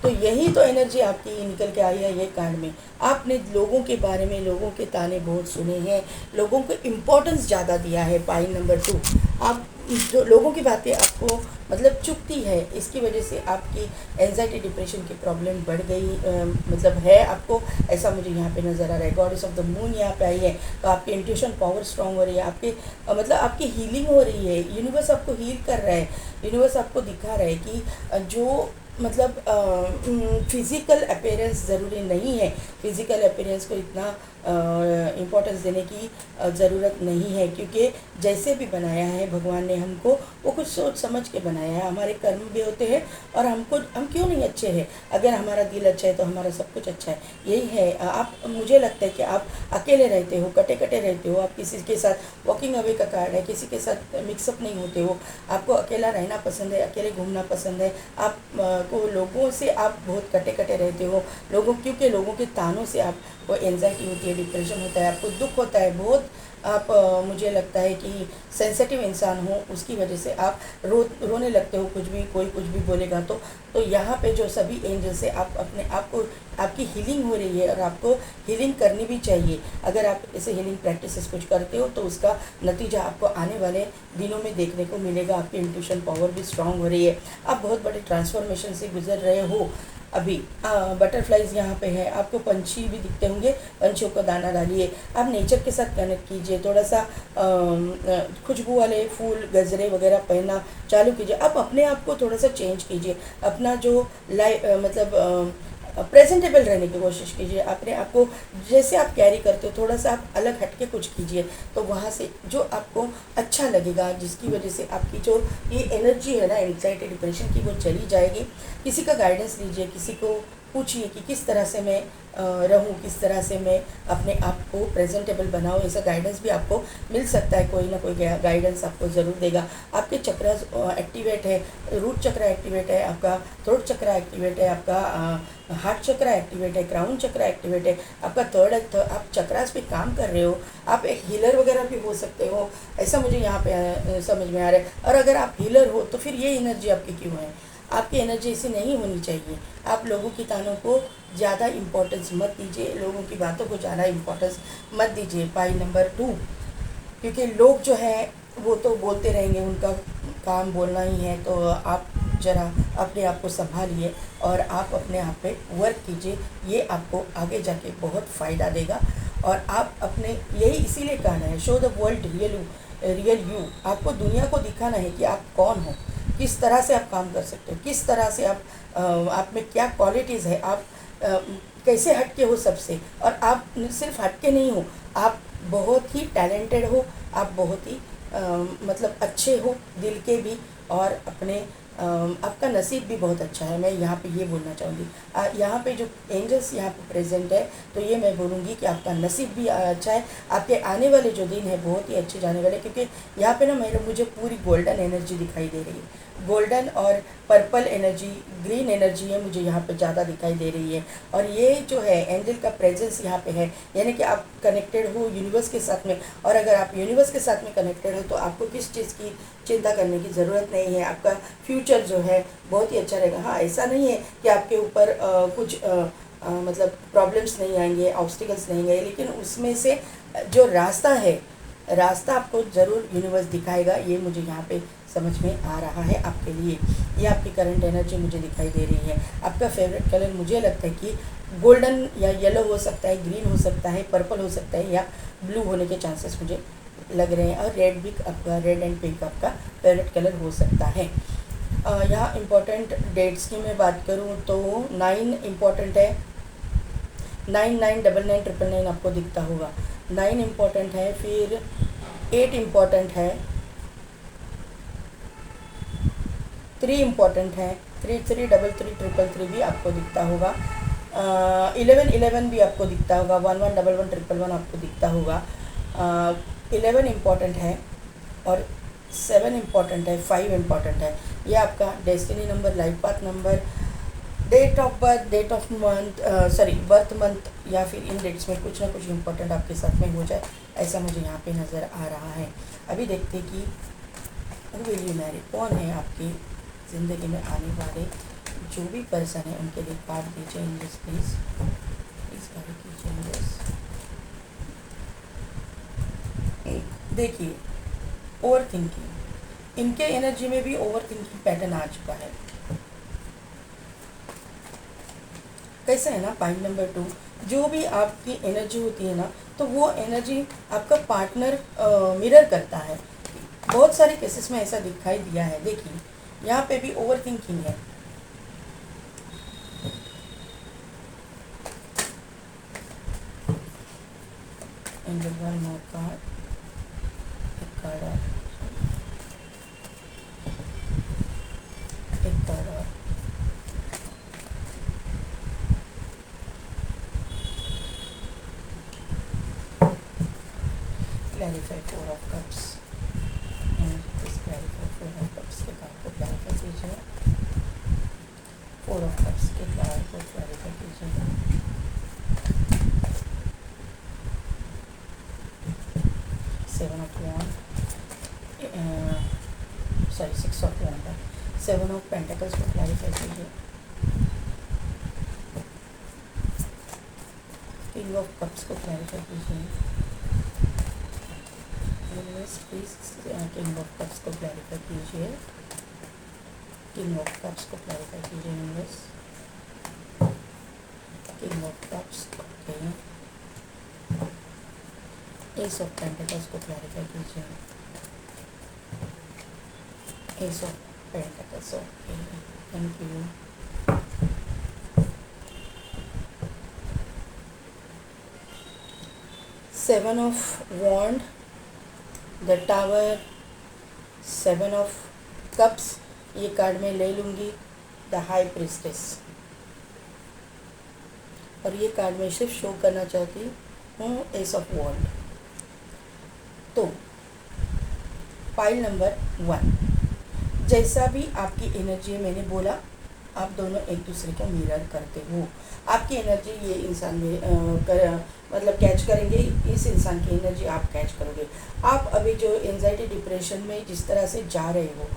S1: तो यही तो एनर्जी आपकी निकल के आई है ये कार्ड में। आपने लोगों के बारे में, लोगों के ताने बहुत सुने हैं, लोगों को इम्पोर्टेंस ज़्यादा दिया है। पॉइंट नंबर 2, आप जो लोगों की बातें आपको मतलब चुभती है, इसकी वजह से आपकी एंजाइटी डिप्रेशन की प्रॉब्लम बढ़ गई मतलब है आपको, ऐसा मुझे यहाँ पे नज़र आ रहा है। गॉडेस ऑफ द मून यहाँ पे आई है, तो आपकी इंट्यूशन पावर स्ट्रांग हो रही है, आपके मतलब आपकी हीलिंग हो रही है। यूनिवर्स आपको हील कर रहा है, यूनिवर्स आपको दिखा रहा है कि जो मतलब फिज़िकल अपीयरेंस ज़रूरी नहीं है, फिज़िकल अपीयरेंस को इतना इम्पोर्टेंस देने की ज़रूरत नहीं है, क्योंकि जैसे भी बनाया है भगवान ने हमको, वो कुछ सोच समझ के बनाया है। हमारे कर्म भी होते हैं और हम क्यों नहीं अच्छे हैं? अगर हमारा दिल अच्छा है तो हमारा सब कुछ अच्छा है। यही है। आप, मुझे लगता है कि आप अकेले रहते हो, कटे रहते हो, आप किसी के साथ वॉकिंग अवे का कार्ड है, किसी के साथ मिक्सअप नहीं होते हो, आपको अकेला रहना पसंद है, अकेले घूमना पसंद है, आप को लोगों से आप बहुत कटे कटे रहते हो, क्योंकि लोगों के तानों से आपको एंजाइटी होती है, डिप्रेशन होता है, आपको दुख होता है बहुत। आप मुझे लगता है कि सेंसिटिव इंसान हो, उसकी वजह से आप रोने लगते हो, कोई कुछ भी बोलेगा तो यहाँ पे जो सभी एंजल से आप अपने आप को, आपकी हीलिंग हो रही है और आपको हीलिंग करनी भी चाहिए। अगर आप ऐसे हीलिंग प्रैक्टिसेस कुछ करते हो तो उसका नतीजा आपको आने वाले दिनों में देखने को मिलेगा। आपकी इंट्यूशन पावर भी स्ट्रांग हो रही है, आप बहुत बड़े ट्रांसफॉर्मेशन से गुजर रहे हो। अभी बटरफ्लाइज यहाँ पे है, आपको पंछी भी दिखते होंगे, पंछियों को दाना डालिए, आप नेचर के साथ कनेक्ट कीजिए, थोड़ा सा खुशबू वाले फूल गजरे वगैरह पहनना चालू कीजिए, आप अपने आप को थोड़ा सा चेंज कीजिए, अपना जो मतलब प्रेजेंटेबल रहने की कोशिश कीजिए, अपने आप को जैसे आप कैरी करते हो थोड़ा सा आप अलग हट के कुछ कीजिए, तो वहाँ से जो आपको अच्छा लगेगा, जिसकी वजह से आपकी जो ये एनर्जी है ना एंग्जाइटी डिप्रेशन की, वो चली जाएगी। किसी का गाइडेंस लीजिए, किसी को पूछिए कि किस तरह से मैं रहूं, किस तरह से मैं अपने आप को प्रेजेंटेबल बनाऊं, ऐसा गाइडेंस भी आपको मिल सकता है, कोई ना कोई गाइडेंस आपको ज़रूर देगा। आपके चक्र एक्टिवेट है, रूट चक्र एक्टिवेट है, आपका थ्रोट चक्र एक्टिवेट है, आपका हार्ट चक्र एक्टिवेट है, क्राउन चक्र एक्टिवेट है, आपका आप चक्रास पे काम कर रहे हो, आप एक हीलर वगैरह भी हो सकते हो, ऐसा मुझे यहाँ पे समझ में आ रहा है। और अगर आप हीलर हो तो फिर ये एनर्जी आपकी क्यों है? आपकी एनर्जी ऐसी नहीं होनी चाहिए। आप लोगों की तानों को ज़्यादा इम्पोर्टेंस मत दीजिए, लोगों की बातों को ज़्यादा इम्पोर्टेंस मत दीजिए। पॉइंट नंबर 2, क्योंकि लोग जो हैं वो तो बोलते रहेंगे, उनका काम बोलना ही है, तो आप ज़रा अपने आप को संभालिए और आप अपने आप पे वर्क कीजिए, ये आपको आगे जाके बहुत फ़ायदा देगा। और आप अपने यही इसीलिए कहना है, show the world real you, आपको दुनिया को दिखाना है कि आप कौन हो, किस तरह से आप काम कर सकते हो, किस तरह से आप में क्या क्वालिटीज़ है, आप कैसे हटके हो सबसे। और आप सिर्फ हटके नहीं हो, आप बहुत ही टैलेंटेड हो, आप बहुत ही मतलब अच्छे हो दिल के भी, और अपने आपका नसीब भी बहुत अच्छा है। मैं यहाँ पे ये बोलना चाहूँगी, यहाँ पे जो एंजल्स यहाँ पे प्रेजेंट है, तो ये मैं बोलूँगी कि आपका नसीब भी अच्छा है, आपके आने वाले जो दिन है बहुत ही अच्छे जाने वाले, क्योंकि यहाँ पे ना मुझे पूरी गोल्डन एनर्जी दिखाई दे रही है, गोल्डन और पर्पल एनर्जी, ग्रीन एनर्जी है मुझे यहाँ पे ज़्यादा दिखाई दे रही है। और ये जो है एंजल का प्रेजेंस यहाँ पे है, यानी कि आप कनेक्टेड हो यूनिवर्स के साथ में। और अगर आप यूनिवर्स के साथ में कनेक्टेड हो तो आपको किस चीज़ की चिंता करने की ज़रूरत नहीं है, आपका फ्यूचर जो है बहुत ही अच्छा रहेगा। हाँ, ऐसा नहीं है कि आपके ऊपर कुछ मतलब प्रॉब्लम्स नहीं आएंगे, ऑब्स्टिकल्स नहीं आएंगे, लेकिन उसमें से जो रास्ता आपको ज़रूर यूनिवर्स दिखाएगा, ये मुझे यहाँ पे समझ में आ रहा है आपके लिए। ये आपकी करंट एनर्जी मुझे दिखाई दे रही है। आपका फेवरेट कलर मुझे लगता है कि गोल्डन या येलो हो सकता है, ग्रीन हो सकता है, पर्पल हो सकता है, या ब्लू होने के चांसेस मुझे लग रहे हैं। और रेड भी आपका, रेड एंड पिंक आपका फेवरेट कलर हो सकता है। यहाँ इम्पोर्टेंट डेट्स की मैं बात करूँ तो 9 इम्पोर्टेंट है, 999999 आपको दिखता होगा, 9 इम्पोर्टेंट है। फिर 8 इम्पोर्टेंट है, 3 इम्पोर्टेंट है, 333333 भी आपको दिखता होगा, 1111 भी आपको दिखता होगा, 111111 आपको दिखता होगा, 11 इम्पोर्टेंट है, और 7 इम्पोर्टेंट है, 5 इम्पोर्टेंट है। ये आपका destiny number, life path number, date of birth, date of month, birth month, या फिर इन डेट्स में कुछ ना कुछ इम्पोर्टेंट आपके साथ में हो जाए, ऐसा मुझे यहाँ पे नज़र आ रहा है। अभी देखते कि विल यू मैरी, कौन है आपकी ज़िंदगी में आने वाले जो भी पर्सन है, उनके लिए कार्ड दीजिए इंग्लिश प्लीज़ कार्ड कीजिए इंग्लिश। देखिए, ओवर थिंकिंग, इनके एनर्जी में भी ओवर थिंकिंग पैटर्न आ चुका है। कैसा है ना, पॉइंट नंबर 2, जो भी आपकी एनर्जी होती है ना, तो वो एनर्जी आपका पार्टनर मिरर करता है। बहुत सारे केसेस में ऐसा दिखाई दिया है। देखिए, यहाँ पे भी ओवर थिंकिंग है। वन मोर कार्ड, एक कार्ड और, एक कार्ड और, clarify 4 of cups, and this clarify 4 of cups के कार्ड को क्लैरिफाई कीजिए। 4 ऑफ कप्स के कार्ड को क्लैरिफाई कीजिए। Seven of wand, sorry 6 of wand है। 7 ऑफ पेंटिकल्स को क्लैरिफाई कीजिए। किंग ऑफ कप्स को क्लैरिफाई कीजिए। प्लीज किंग ऑफ कप्स को क्लैरिफाई कीजिए। किंग ऑफ कप्स को क्लैरिफाई कीजिए universe. King of cups, okay. Ace of pentacles को क्लैरिफाई कीजिए। Ace of pentacles, okay, thank you. Seven of wands, the tower, 7 of cups, ये card मैं ले लूँगी। द हाई प्रिस्टेस, और ये कार्ड मैं सिर्फ शो करना चाहती हूँ एस ऑफ वॉन्ड। तो पाइल नंबर 1, जैसा भी आपकी एनर्जी है, मैंने बोला आप दोनों एक दूसरे को मिरर करते हो। आपकी एनर्जी ये इंसान में मतलब कैच करेंगे, इस इंसान की एनर्जी आप कैच करोगे। आप अभी जो एंजाइटी डिप्रेशन में जिस तरह से जा रहे हो,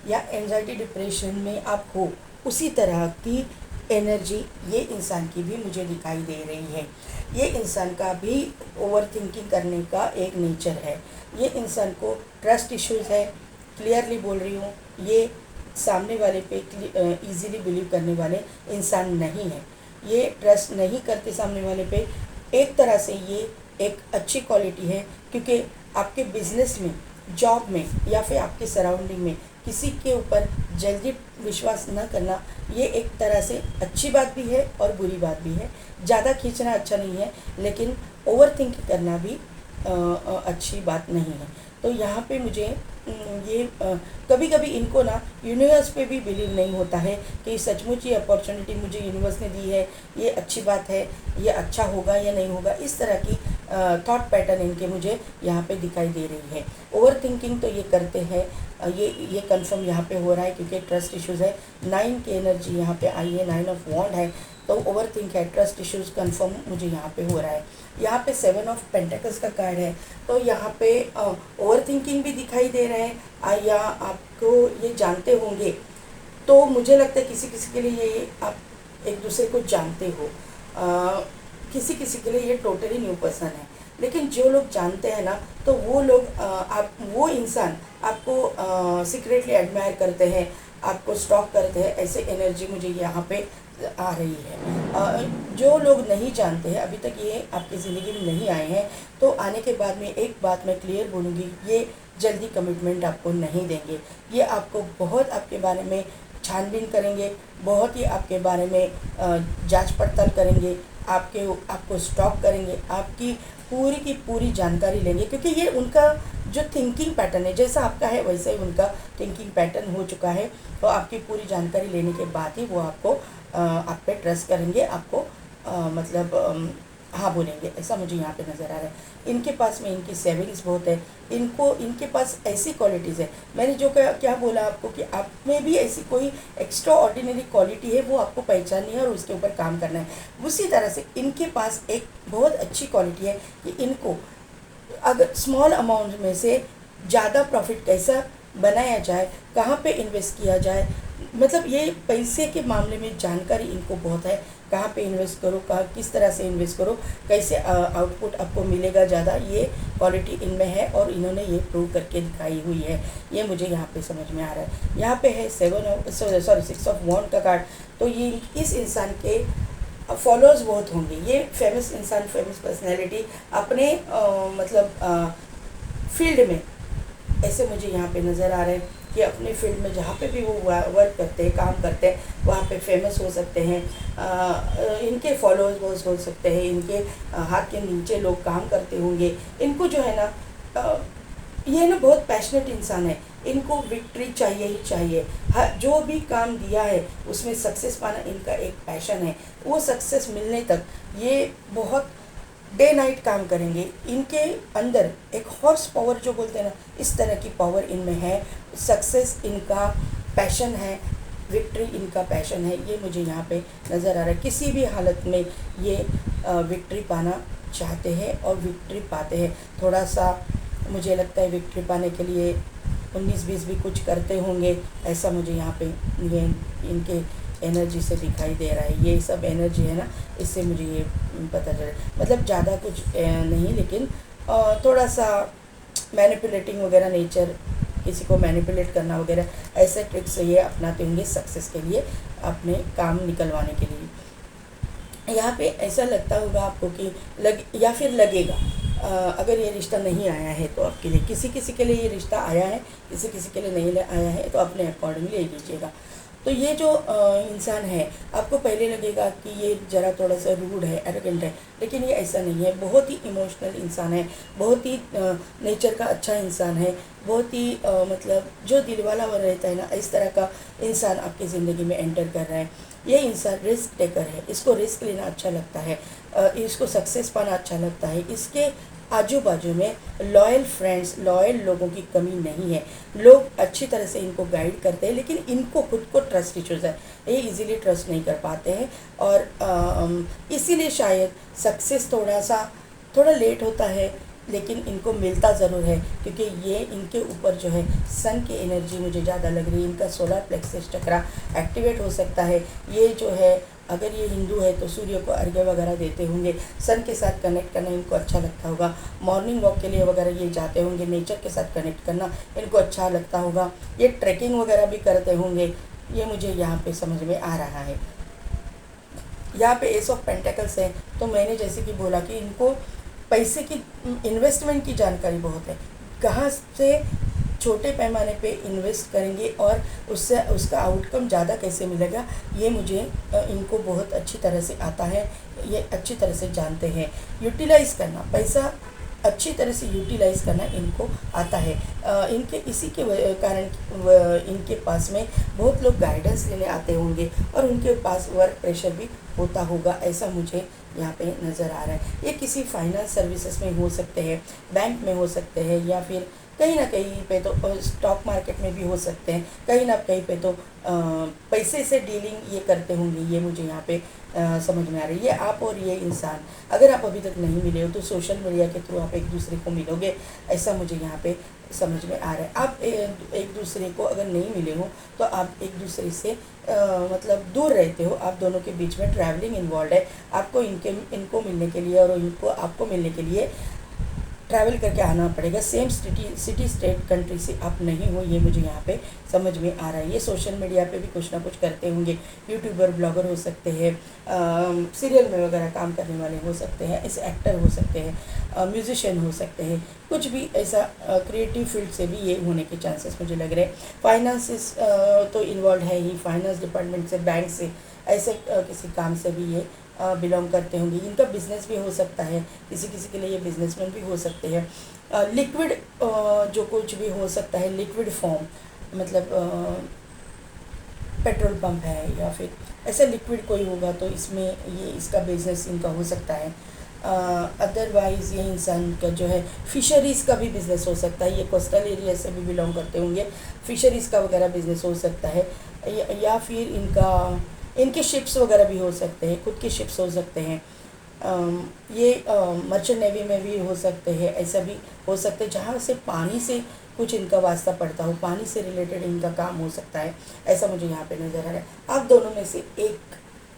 S1: या एंजाइटी डिप्रेशन में आप हो, उसी तरह की एनर्जी ये इंसान की भी मुझे दिखाई दे रही है। ये इंसान का भी ओवर थिंकिंग करने का एक नेचर है। ये इंसान को ट्रस्ट इश्यूज है, क्लियरली बोल रही हूँ। ये सामने वाले पे इजीली बिलीव करने वाले इंसान नहीं है। ये ट्रस्ट नहीं करते सामने वाले पे। एक तरह से ये एक अच्छी क्वालिटी है, क्योंकि आपके बिजनेस में, जॉब में, या फिर आपके सराउंडिंग में किसी के ऊपर जल्दी विश्वास न करना, ये एक तरह से अच्छी बात भी है और बुरी बात भी है। ज़्यादा खींचना अच्छा नहीं है, लेकिन ओवर थिंक करना भी अच्छी बात नहीं है। तो यहाँ पे मुझे ये कभी कभी इनको ना यूनिवर्स पे भी बिलीव नहीं होता है कि सचमुच ये अपॉर्चुनिटी मुझे यूनिवर्स ने दी है, ये अच्छी बात है, ये अच्छा होगा या नहीं होगा। इस तरह की थॉट पैटर्न इनके मुझे यहाँ पे दिखाई दे रही है। ओवर थिंकिंग तो ये करते हैं, ये कंफर्म यहाँ पे हो रहा है, क्योंकि ट्रस्ट इश्यूज़ है। 9 की एनर्जी यहाँ पे आई है, 9 ऑफ वॉन्ड है, तो ओवर थिंक है, ट्रस्ट इश्यूज़ कंफर्म मुझे यहाँ पे हो रहा है। यहाँ पे 7 ऑफ पेंटिकल्स का कार्ड है, तो यहाँ पे ओवर थिंकिंग भी दिखाई दे रहे हैं, या आपको ये जानते होंगे। तो मुझे लगता है किसी किसी के लिए ये आप एक दूसरे को जानते हो, किसी किसी के लिए ये टोटली न्यू पर्सन है। लेकिन जो लोग जानते हैं ना, तो वो लोग वो इंसान आपको सीक्रेटली एडमायर करते हैं, आपको स्टॉक करते हैं। ऐसे एनर्जी मुझे यहाँ पे आ रही है। जो लोग नहीं जानते हैं, अभी तक ये आपकी ज़िंदगी में नहीं आए हैं, तो आने के बाद में एक बात मैं क्लियर बोलूँगी, ये जल्दी कमिटमेंट आपको नहीं देंगे। ये आपको बहुत आपके बारे में छानबीन करेंगे, बहुत ही आपके बारे में जांच पड़ताल करेंगे, आपको स्टॉक करेंगे, आपकी पूरी की पूरी जानकारी लेंगे, क्योंकि ये उनका जो थिंकिंग पैटर्न है, जैसा आपका है वैसा ही उनका थिंकिंग पैटर्न हो चुका है। तो आपकी पूरी जानकारी लेने के बाद ही वो आपको आप पे ट्रस्ट करेंगे, आपको हाँ बोलेंगे, ऐसा मुझे यहाँ पे नज़र आ रहा है। इनके पास में इनकी सेविंग्स बहुत है, इनके पास ऐसी क्वालिटीज़ है। मैंने जो क्या बोला आपको कि आप में भी ऐसी कोई एक्स्ट्रा ऑर्डिनरी क्वालिटी है, वो आपको पहचाननी है और उसके ऊपर काम करना है। उसी तरह से इनके पास एक बहुत अच्छी क्वालिटी है कि इनको अगर स्मॉल अमाउंट में से ज़्यादा प्रॉफिट कैसा बनाया जाए, कहाँ पे इन्वेस्ट किया जाए, मतलब ये पैसे के मामले में जानकारी इनको बहुत है। कहाँ पे इन्वेस्ट करो, किस तरह से इन्वेस्ट करो, कैसे आउटपुट आपको मिलेगा ज़्यादा, ये क्वालिटी इनमें है और इन्होंने ये प्रूव करके दिखाई हुई है। ये मुझे यहाँ पे समझ में आ रहा है। यहाँ पे है 6 ऑफ वॉन्ड का कार्ड। तो ये इस इंसान के फॉलोअर्स बहुत होंगे। ये फेमस इंसान, फेमस पर्सनैलिटी अपने फील्ड में ऐसे मुझे यहाँ पे नज़र आ रहे हैं कि अपने फील्ड में जहाँ पे भी वो वर्क करते हैं, काम करते हैं, वहाँ पे फेमस हो सकते हैं। इनके फॉलोअर्स बहुत हो सकते हैं, इनके हाथ के नीचे लोग काम करते होंगे। इनको जो है ना, ये ना बहुत पैशनेट इंसान है, इनको विक्ट्री चाहिए ही चाहिए। जो भी काम दिया है उसमें सक्सेस पाना इनका एक पैशन है। वो सक्सेस मिलने तक ये बहुत डे नाइट काम करेंगे। इनके अंदर एक हॉर्स पावर जो बोलते हैं ना, इस तरह की पावर इनमें है। सक्सेस इनका पैशन है, विक्ट्री इनका पैशन है, ये मुझे यहाँ पे नज़र आ रहा है। किसी भी हालत में ये विक्ट्री पाना चाहते हैं और विक्ट्री पाते हैं। थोड़ा सा मुझे लगता है विक्ट्री पाने के लिए 19-20 भी कुछ करते होंगे, ऐसा मुझे यहाँ पे ये इनके एनर्जी से दिखाई दे रहा है। ये सब एनर्जी है ना, इससे मुझे ये पता चला, मतलब ज़्यादा कुछ नहीं, लेकिन थोड़ा सा मैनिपुलेटिंग वगैरह नेचर, किसी को मैनिपुलेट करना वगैरह, ऐसे ट्रिक्स ये अपनाते होंगे सक्सेस के लिए, अपने काम निकलवाने के लिए। यहाँ पे ऐसा लगता होगा आपको कि या फिर लगेगा अगर ये रिश्ता नहीं आया है तो आपके लिए, किसी किसी के लिए ये रिश्ता आया है, किसी किसी के लिए नहीं आया है, तो अपने अकॉर्डिंगली ले लीजिएगा। तो ये जो इंसान है, आपको पहले लगेगा कि ये ज़रा थोड़ा सा रूड है, एरोगेंट है, लेकिन ये ऐसा नहीं है। बहुत ही इमोशनल इंसान है, बहुत ही नेचर का अच्छा इंसान है, बहुत ही मतलब जो दिल वाला वो रहता है ना, इस तरह का इंसान आपकी ज़िंदगी में एंटर कर रहा है। ये इंसान रिस्क टेकर है, इसको रिस्क लेना अच्छा लगता है, इसको सक्सेस पाना अच्छा लगता है। इसके आजू बाजू में लॉयल फ्रेंड्स, लॉयल लोगों की कमी नहीं है। लोग अच्छी तरह से इनको गाइड करते हैं, लेकिन इनको खुद को ट्रस्ट इश्यूज़ है, ये इजीली ट्रस्ट नहीं कर पाते हैं, और इसीलिए शायद सक्सेस थोड़ा लेट होता है, लेकिन इनको मिलता ज़रूर है, क्योंकि ये इनके ऊपर जो है सन की एनर्जी मुझे ज़्यादा लग रही है। इनका सोलर प्लेक्सस चक्रा एक्टिवेट हो सकता है। ये जो है, अगर ये हिंदू है तो सूर्य को अर्घ्य वगैरह देते होंगे, सन के साथ कनेक्ट करना इनको अच्छा लगता होगा, मॉर्निंग वॉक के लिए वगैरह ये जाते होंगे, नेचर के साथ कनेक्ट करना इनको अच्छा लगता होगा, ये ट्रैकिंग वगैरह भी करते होंगे, ये मुझे यहाँ पे समझ में आ रहा है। यहाँ पे एस ऑफ पेंटेकल्स है, तो मैंने जैसे कि बोला कि इनको पैसे की, इन्वेस्टमेंट की जानकारी बहुत है, कहाँ से छोटे पैमाने पे इन्वेस्ट करेंगे और उससे उसका आउटकम ज़्यादा कैसे मिलेगा, ये मुझे इनको बहुत अच्छी तरह से आता है, ये अच्छी तरह से जानते हैं। यूटिलाइज़ करना, पैसा अच्छी तरह से यूटिलाइज़ करना इनको आता है। इनके इसी के कारण इनके पास में बहुत लोग गाइडेंस लेने आते होंगे, और उनके पास वर्क प्रेशर भी होता होगा, ऐसा मुझे यहाँ पे नज़र आ रहा है। ये किसी फाइनेंस सर्विसेज में हो सकते हैं, बैंक में हो सकते हैं, या फिर कहीं ना कहीं पे तो स्टॉक मार्केट में भी हो सकते हैं, कहीं ना कहीं पे तो पैसे से डीलिंग ये करते होंगे, ये मुझे यहाँ पे समझ में आ रही है। ये आप और ये इंसान, अगर आप अभी तक नहीं मिले हो तो सोशल मीडिया के थ्रू आप एक दूसरे को मिलोगे, ऐसा मुझे यहाँ पे समझ में आ रहा है। आप एक दूसरे को अगर नहीं मिले हो तो आप एक दूसरे से मतलब दूर रहते हो, आप दोनों के बीच में ट्रैवलिंग इन्वॉल्व है, आपको इनको मिलने के लिए और इनको आपको मिलने के लिए ट्रैवल करके आना पड़ेगा। सेम सिटी स्टेट कंट्री से आप नहीं हो, ये मुझे यहाँ पे समझ में आ रहा है। ये सोशल मीडिया पे भी कुछ ना कुछ करते होंगे, यूट्यूबर, ब्लॉगर हो सकते हैं, सीरियल में वगैरह काम करने वाले हो सकते हैं, ऐसे एक्टर हो सकते हैं, म्यूजिशियन हो सकते हैं, कुछ भी ऐसा क्रिएटिव फील्ड से भी ये होने के चांसेस मुझे लग रहे हैं। फाइनेंस तो इन्वॉल्व है ही, फाइनेंस डिपार्टमेंट से, बैंक से, ऐसे किसी काम से भी ये बिलोंग करते होंगे। इनका बिजनेस भी हो सकता है, किसी किसी के लिए ये बिजनेसमैन भी हो सकते हैं। लिक्विड जो कुछ भी हो सकता है, लिक्विड फॉर्म, मतलब पेट्रोल पंप है या फिर ऐसा लिक्विड कोई होगा, तो इसमें ये इसका बिजनेस इनका हो सकता है। अदरवाइज़ ये इंसान का जो है फिशरीज़ का भी बिज़नेस हो सकता है, ये कोस्टल एरिया से भी बिलोंग करते होंगे, फिशरीज़ का वगैरह बिज़नेस हो सकता है, या फिर इनके शिप्स वगैरह भी हो सकते हैं, खुद के शिप्स हो सकते हैं। ये मर्चेंट नेवी में भी हो सकते हैं, ऐसा भी हो सकते हैं जहाँ से पानी से कुछ इनका वास्ता पड़ता हो, पानी से रिलेटेड इनका काम हो सकता है, ऐसा मुझे यहाँ पे नज़र आ रहा है। आप दोनों में से एक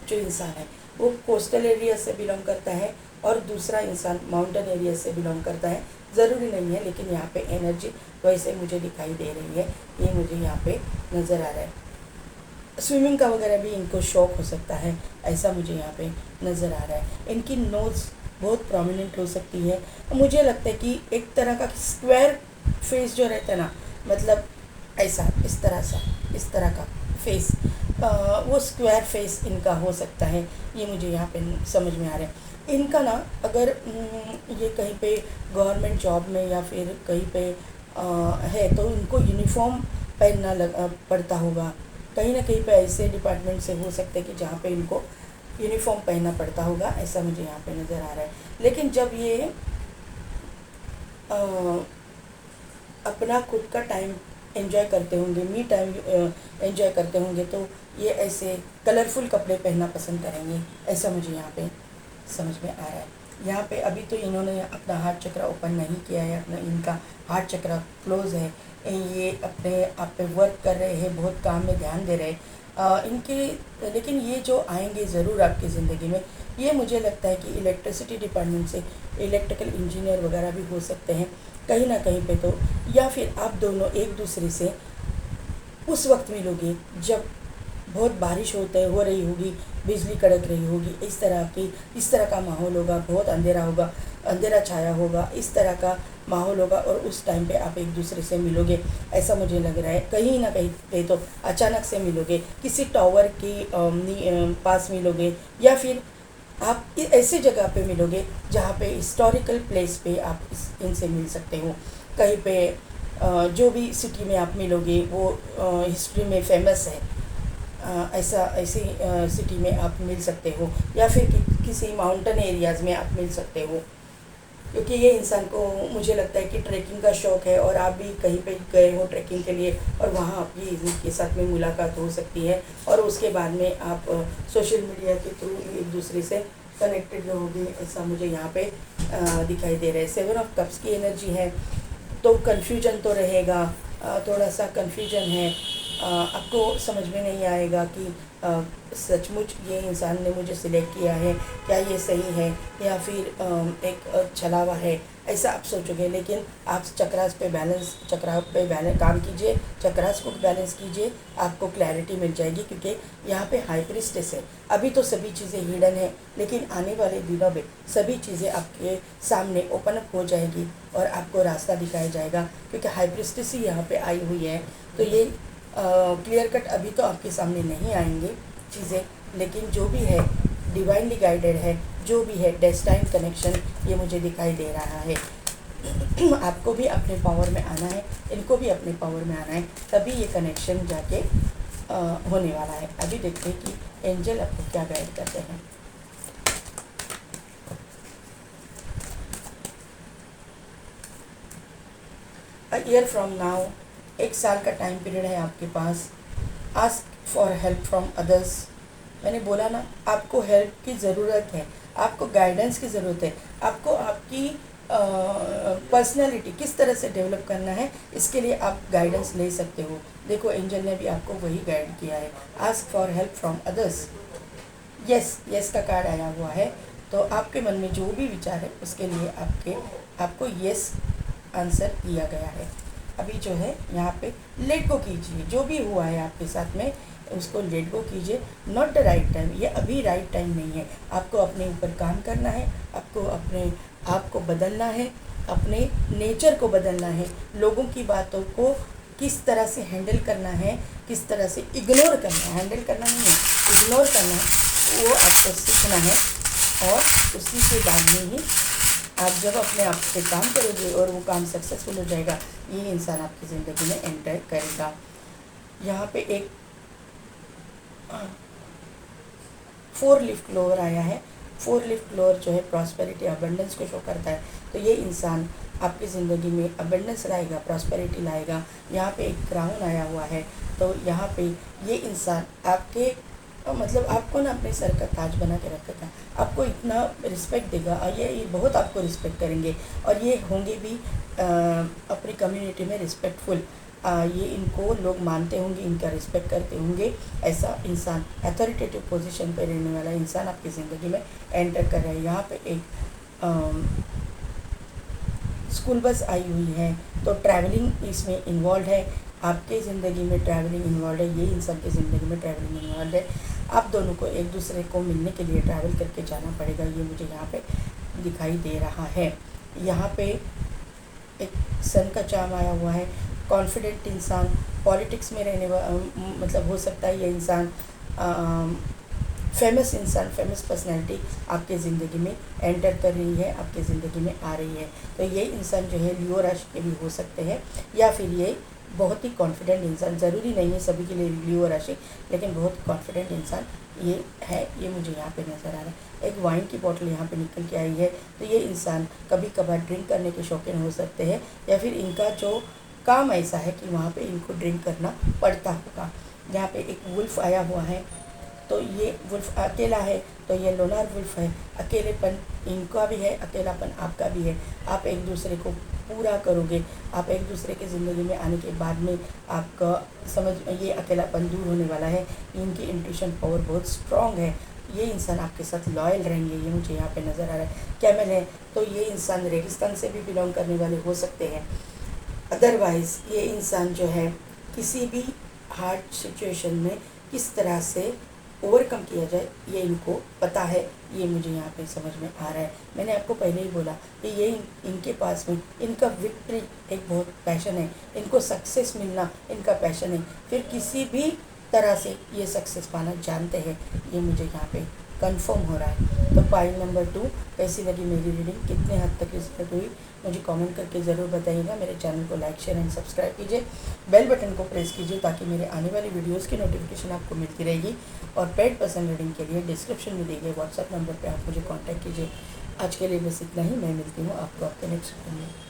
S1: जो इंसान है वो कोस्टल एरिया से बिलोंग करता है और दूसरा इंसान माउंटेन एरिया से बिलोंग करता है, ज़रूरी नहीं है, लेकिन यहाँ पे एनर्जी वैसे मुझे दिखाई दे रही है, ये मुझे यहाँ पे नज़र आ रहा है। स्विमिंग का वगैरह भी इनको शौक हो सकता है, ऐसा मुझे यहाँ पे नज़र आ रहा है। इनकी नोज़ बहुत प्रोमिनेंट हो सकती है, मुझे लगता है कि एक तरह का स्क्वायर फेस जो रहता है ना, मतलब ऐसा इस तरह का फेस, वो स्क्वायर फेस इनका हो सकता है, ये मुझे यहाँ पे समझ में आ रहा है। इनका ना अगर ये कहीं पे गवर्नमेंट जॉब में या फिर कहीं पे है तो इनको यूनिफॉर्म पहनना पड़ता होगा, कहीं ना कहीं पे ऐसे डिपार्टमेंट से हो सकते हैं कि जहाँ पे इनको यूनिफॉर्म पहनना पड़ता होगा, ऐसा मुझे यहाँ पे नज़र आ रहा है। लेकिन जब ये अपना खुद का टाइम एंजॉय करते होंगे, मी टाइम एंजॉय करते होंगे, तो ये ऐसे कलरफुल कपड़े पहनना पसंद करेंगे, ऐसा मुझे यहाँ पे समझ में आ रहा है। यहाँ पे अभी तो इन्होंने अपना हार्ट चक्र ओपन नहीं किया है, अपना इनका हार्ट चक्र क्लोज है। ये अपने आप पे वर्क कर रहे हैं, बहुत काम में ध्यान दे रहे हैं इनके। लेकिन ये जो आएंगे ज़रूर आपकी ज़िंदगी में, ये मुझे लगता है कि इलेक्ट्रिसिटी डिपार्टमेंट से इलेक्ट्रिकल इंजीनियर वगैरह भी हो सकते हैं कहीं ना कहीं पे तो, या फिर आप दोनों एक दूसरे से उस वक्त मिलोगे जब बहुत बारिश हो रही होगी, बिजली कड़क रही होगी, इस तरह का माहौल होगा, बहुत अंधेरा होगा, अंधेरा छाया होगा, इस तरह का माहौल होगा, और उस टाइम पे आप एक दूसरे से मिलोगे, ऐसा मुझे लग रहा है। कहीं ना कहीं पे तो अचानक से मिलोगे, किसी टावर के पास मिलोगे, या फिर आप ऐसी जगह पे मिलोगे जहाँ पे हिस्टोरिकल प्लेस पे आप इनसे मिल सकते हो। कहीं पे जो भी सिटी में आप मिलोगे वो हिस्ट्री में फेमस है, ऐसी सिटी में आप मिल सकते हो, या फिर किसी माउंटेन एरियाज़ में आप मिल सकते हो, क्योंकि ये इंसान को मुझे लगता है कि ट्रैकिंग का शौक़ है, और आप भी कहीं पे गए हो ट्रैकिंग के लिए और वहाँ आपकी इनके साथ में मुलाकात हो सकती है, और उसके बाद में आप सोशल मीडिया के थ्रू एक दूसरे से कनेक्टेड रहोगे, ऐसा मुझे यहाँ पे दिखाई दे रहा है। 7 ऑफ कप्स की एनर्जी है, तो कन्फ्यूजन तो रहेगा, थोड़ा सा कन्फ्यूजन है, आपको समझ में नहीं आएगा कि सचमुच ये इंसान ने मुझे सिलेक्ट किया है, क्या ये सही है, या फिर एक छलावा है, ऐसा आप सोचोगे। लेकिन आप चक्रास पे बैलेंस काम कीजिए, चक्रास को बैलेंस कीजिए, आपको क्लैरिटी मिल जाएगी, क्योंकि यहाँ पे हाई प्रीस्टेस है। अभी तो सभी चीज़ें हिडन है, लेकिन आने वाले दिनों में सभी चीज़ें आपके सामने ओपन अप हो जाएगी और आपको रास्ता दिखाया जाएगा, क्योंकि हाई प्रीस्टेस ही यहाँ पे आई हुई है। तो ये क्लियर कट अभी तो आपके सामने नहीं आएंगे चीज़ें, लेकिन जो भी है डिवाइनली गाइडेड है, जो भी है डेस्टाइन कनेक्शन, ये मुझे दिखाई दे रहा है। आपको भी अपने पावर में आना है, इनको भी अपने पावर में आना है, तभी ये कनेक्शन जाके होने वाला है। अभी देखते हैं कि एंजल आपको क्या गाइड करते हैं। अ ईयर फ्रॉम नाउ, 1 साल का टाइम पीरियड है आपके पास। Ask for help from others. मैंने बोला ना, आपको हेल्प की ज़रूरत है, आपको गाइडेंस की ज़रूरत है, आपको आपकी पर्सनैलिटी किस तरह से डेवलप करना है, इसके लिए आप गाइडेंस ले सकते हो। देखो एंजल ने भी आपको वही गाइड किया है, ask for help from others. Yes का कार्ड आया हुआ है, तो आपके मन में जो भी विचार है उसके लिए आपको यस आंसर दिया गया है। अभी जो है यहाँ पे लेट गो कीजिए, जो भी हुआ है आपके साथ में उसको लेट गो कीजिए। नॉट द राइट टाइम, ये अभी राइट टाइम नहीं है। आपको अपने ऊपर काम करना है, आपको अपने आप को बदलना है, अपने नेचर को बदलना है, लोगों की बातों को किस तरह से हैंडल करना है, किस तरह से इग्नोर करना है, हैंडल करना नहीं है, इग्नोर करना है, वो आपको सीखना है। और उसी के बाद में ही आप जब अपने आप पे काम करोगे और वो काम सक्सेसफुल हो जाएगा, ये इंसान आपकी ज़िंदगी में एंटर करेगा। यहाँ पे एक 4 लीफ क्लोवर आया है। 4 लीफ क्लोवर जो है प्रॉस्पेरिटी, अबंडेंस को शो करता है। तो ये इंसान आपकी ज़िंदगी में अबंडेंस लाएगा, प्रॉस्पेरिटी लाएगा। यहाँ पे एक क्राउन आया हुआ है, तो यहाँ पे ये इंसान आपके मतलब आपको ना अपने सर का ताज बना के रखेगा, आपको इतना रिस्पेक्ट देगा, और ये बहुत आपको रिस्पेक्ट करेंगे, और ये होंगे भी अपनी कम्युनिटी में रिस्पेक्टफुल। ये इनको लोग मानते होंगे, इनका रिस्पेक्ट करते होंगे। ऐसा इंसान, अथॉरिटेटिव पोजीशन पे रहने वाला इंसान आपकी ज़िंदगी में एंटर कर रहा है। यहाँ पे एक स्कूल बस आई हुई है, तो ट्रैवलिंग इसमें इन्वॉल्व है। आपके ज़िंदगी में ट्रैवलिंग इन्वॉल्व है, ये इंसान की ज़िंदगी में ट्रैवलिंग इन्वॉल्व है। आप दोनों को एक दूसरे को मिलने के लिए ट्रैवल करके जाना पड़ेगा, ये मुझे यहाँ पे दिखाई दे रहा है। यहाँ पे एक सन का चार्म आया हुआ है। कॉन्फिडेंट इंसान, पॉलिटिक्स में रहने मतलब हो सकता है ये इंसान फेमस इंसान, फेमस पर्सनैलिटी आपके ज़िंदगी में एंटर कर रही है, आपके ज़िंदगी में आ रही है। तो ये इंसान जो है लियो राशि के भी हो सकते हैं, या फिर ये बहुत ही कॉन्फिडेंट इंसान, ज़रूरी नहीं है सभी के लिए लियो राशि, लेकिन बहुत कॉन्फिडेंट इंसान ये है, ये मुझे यहाँ पे नज़र आ रहा है। एक वाइन की बोतल यहाँ पे निकल के आई है, तो ये इंसान कभी कभार ड्रिंक करने के शौकीन हो सकते हैं, या फिर इनका जो काम ऐसा है कि वहाँ पे इनको ड्रिंक करना पड़ता होगा। यहाँ पे एक वुल्फ आया हुआ है, तो ये वुल्फ अकेला है, तो ये लोनार वुल्फ है। अकेलेपन इनका भी है, अकेलापन आपका भी है। आप एक दूसरे को पूरा करोगे, आप एक दूसरे की ज़िंदगी में आने के बाद में आपका समझ ये अकेलापन दूर होने वाला है। इनकी इंट्यूशन पावर बहुत स्ट्रॉन्ग है। ये इंसान आपके साथ लॉयल रहेंगे, ये मुझे यहाँ पे नज़र आ रहा है। कैमल है, तो ये इंसान रेगिस्तान से भी बिलोंग करने वाले हो सकते हैं। अदरवाइज़ ये इंसान जो है किसी भी हार्ड सिचुएशन में किस तरह से ओवरकम किया जाए ये इनको पता है, ये मुझे यहाँ पे समझ में आ रहा है। मैंने आपको पहले ही बोला कि ये इनके पास में इनका विक्ट्री एक बहुत पैशन है, इनको सक्सेस मिलना इनका पैशन है। फिर किसी भी तरह से ये सक्सेस पाना जानते हैं, ये मुझे यहाँ पे कंफर्म हो रहा है। तो पाइल नंबर 2 कैसी लगी मेरी रीडिंग, कितने हद तक रिजल्ट हुई, मुझे कमेंट करके ज़रूर बताइएगा। मेरे चैनल को लाइक शेयर एंड सब्सक्राइब कीजिए, बेल बटन को प्रेस कीजिए ताकि मेरे आने वाली वीडियोस की नोटिफिकेशन आपको मिलती रहेगी। और पेड पर्सन रीडिंग के लिए डिस्क्रिप्शन में दिए गए व्हाट्सएप नंबर पर आप मुझे कॉन्टैक्ट कीजिए। आज के लिए बस इतना ही, मैं मिलती हूँ आपको आपके नेक्स्ट वीडियो में।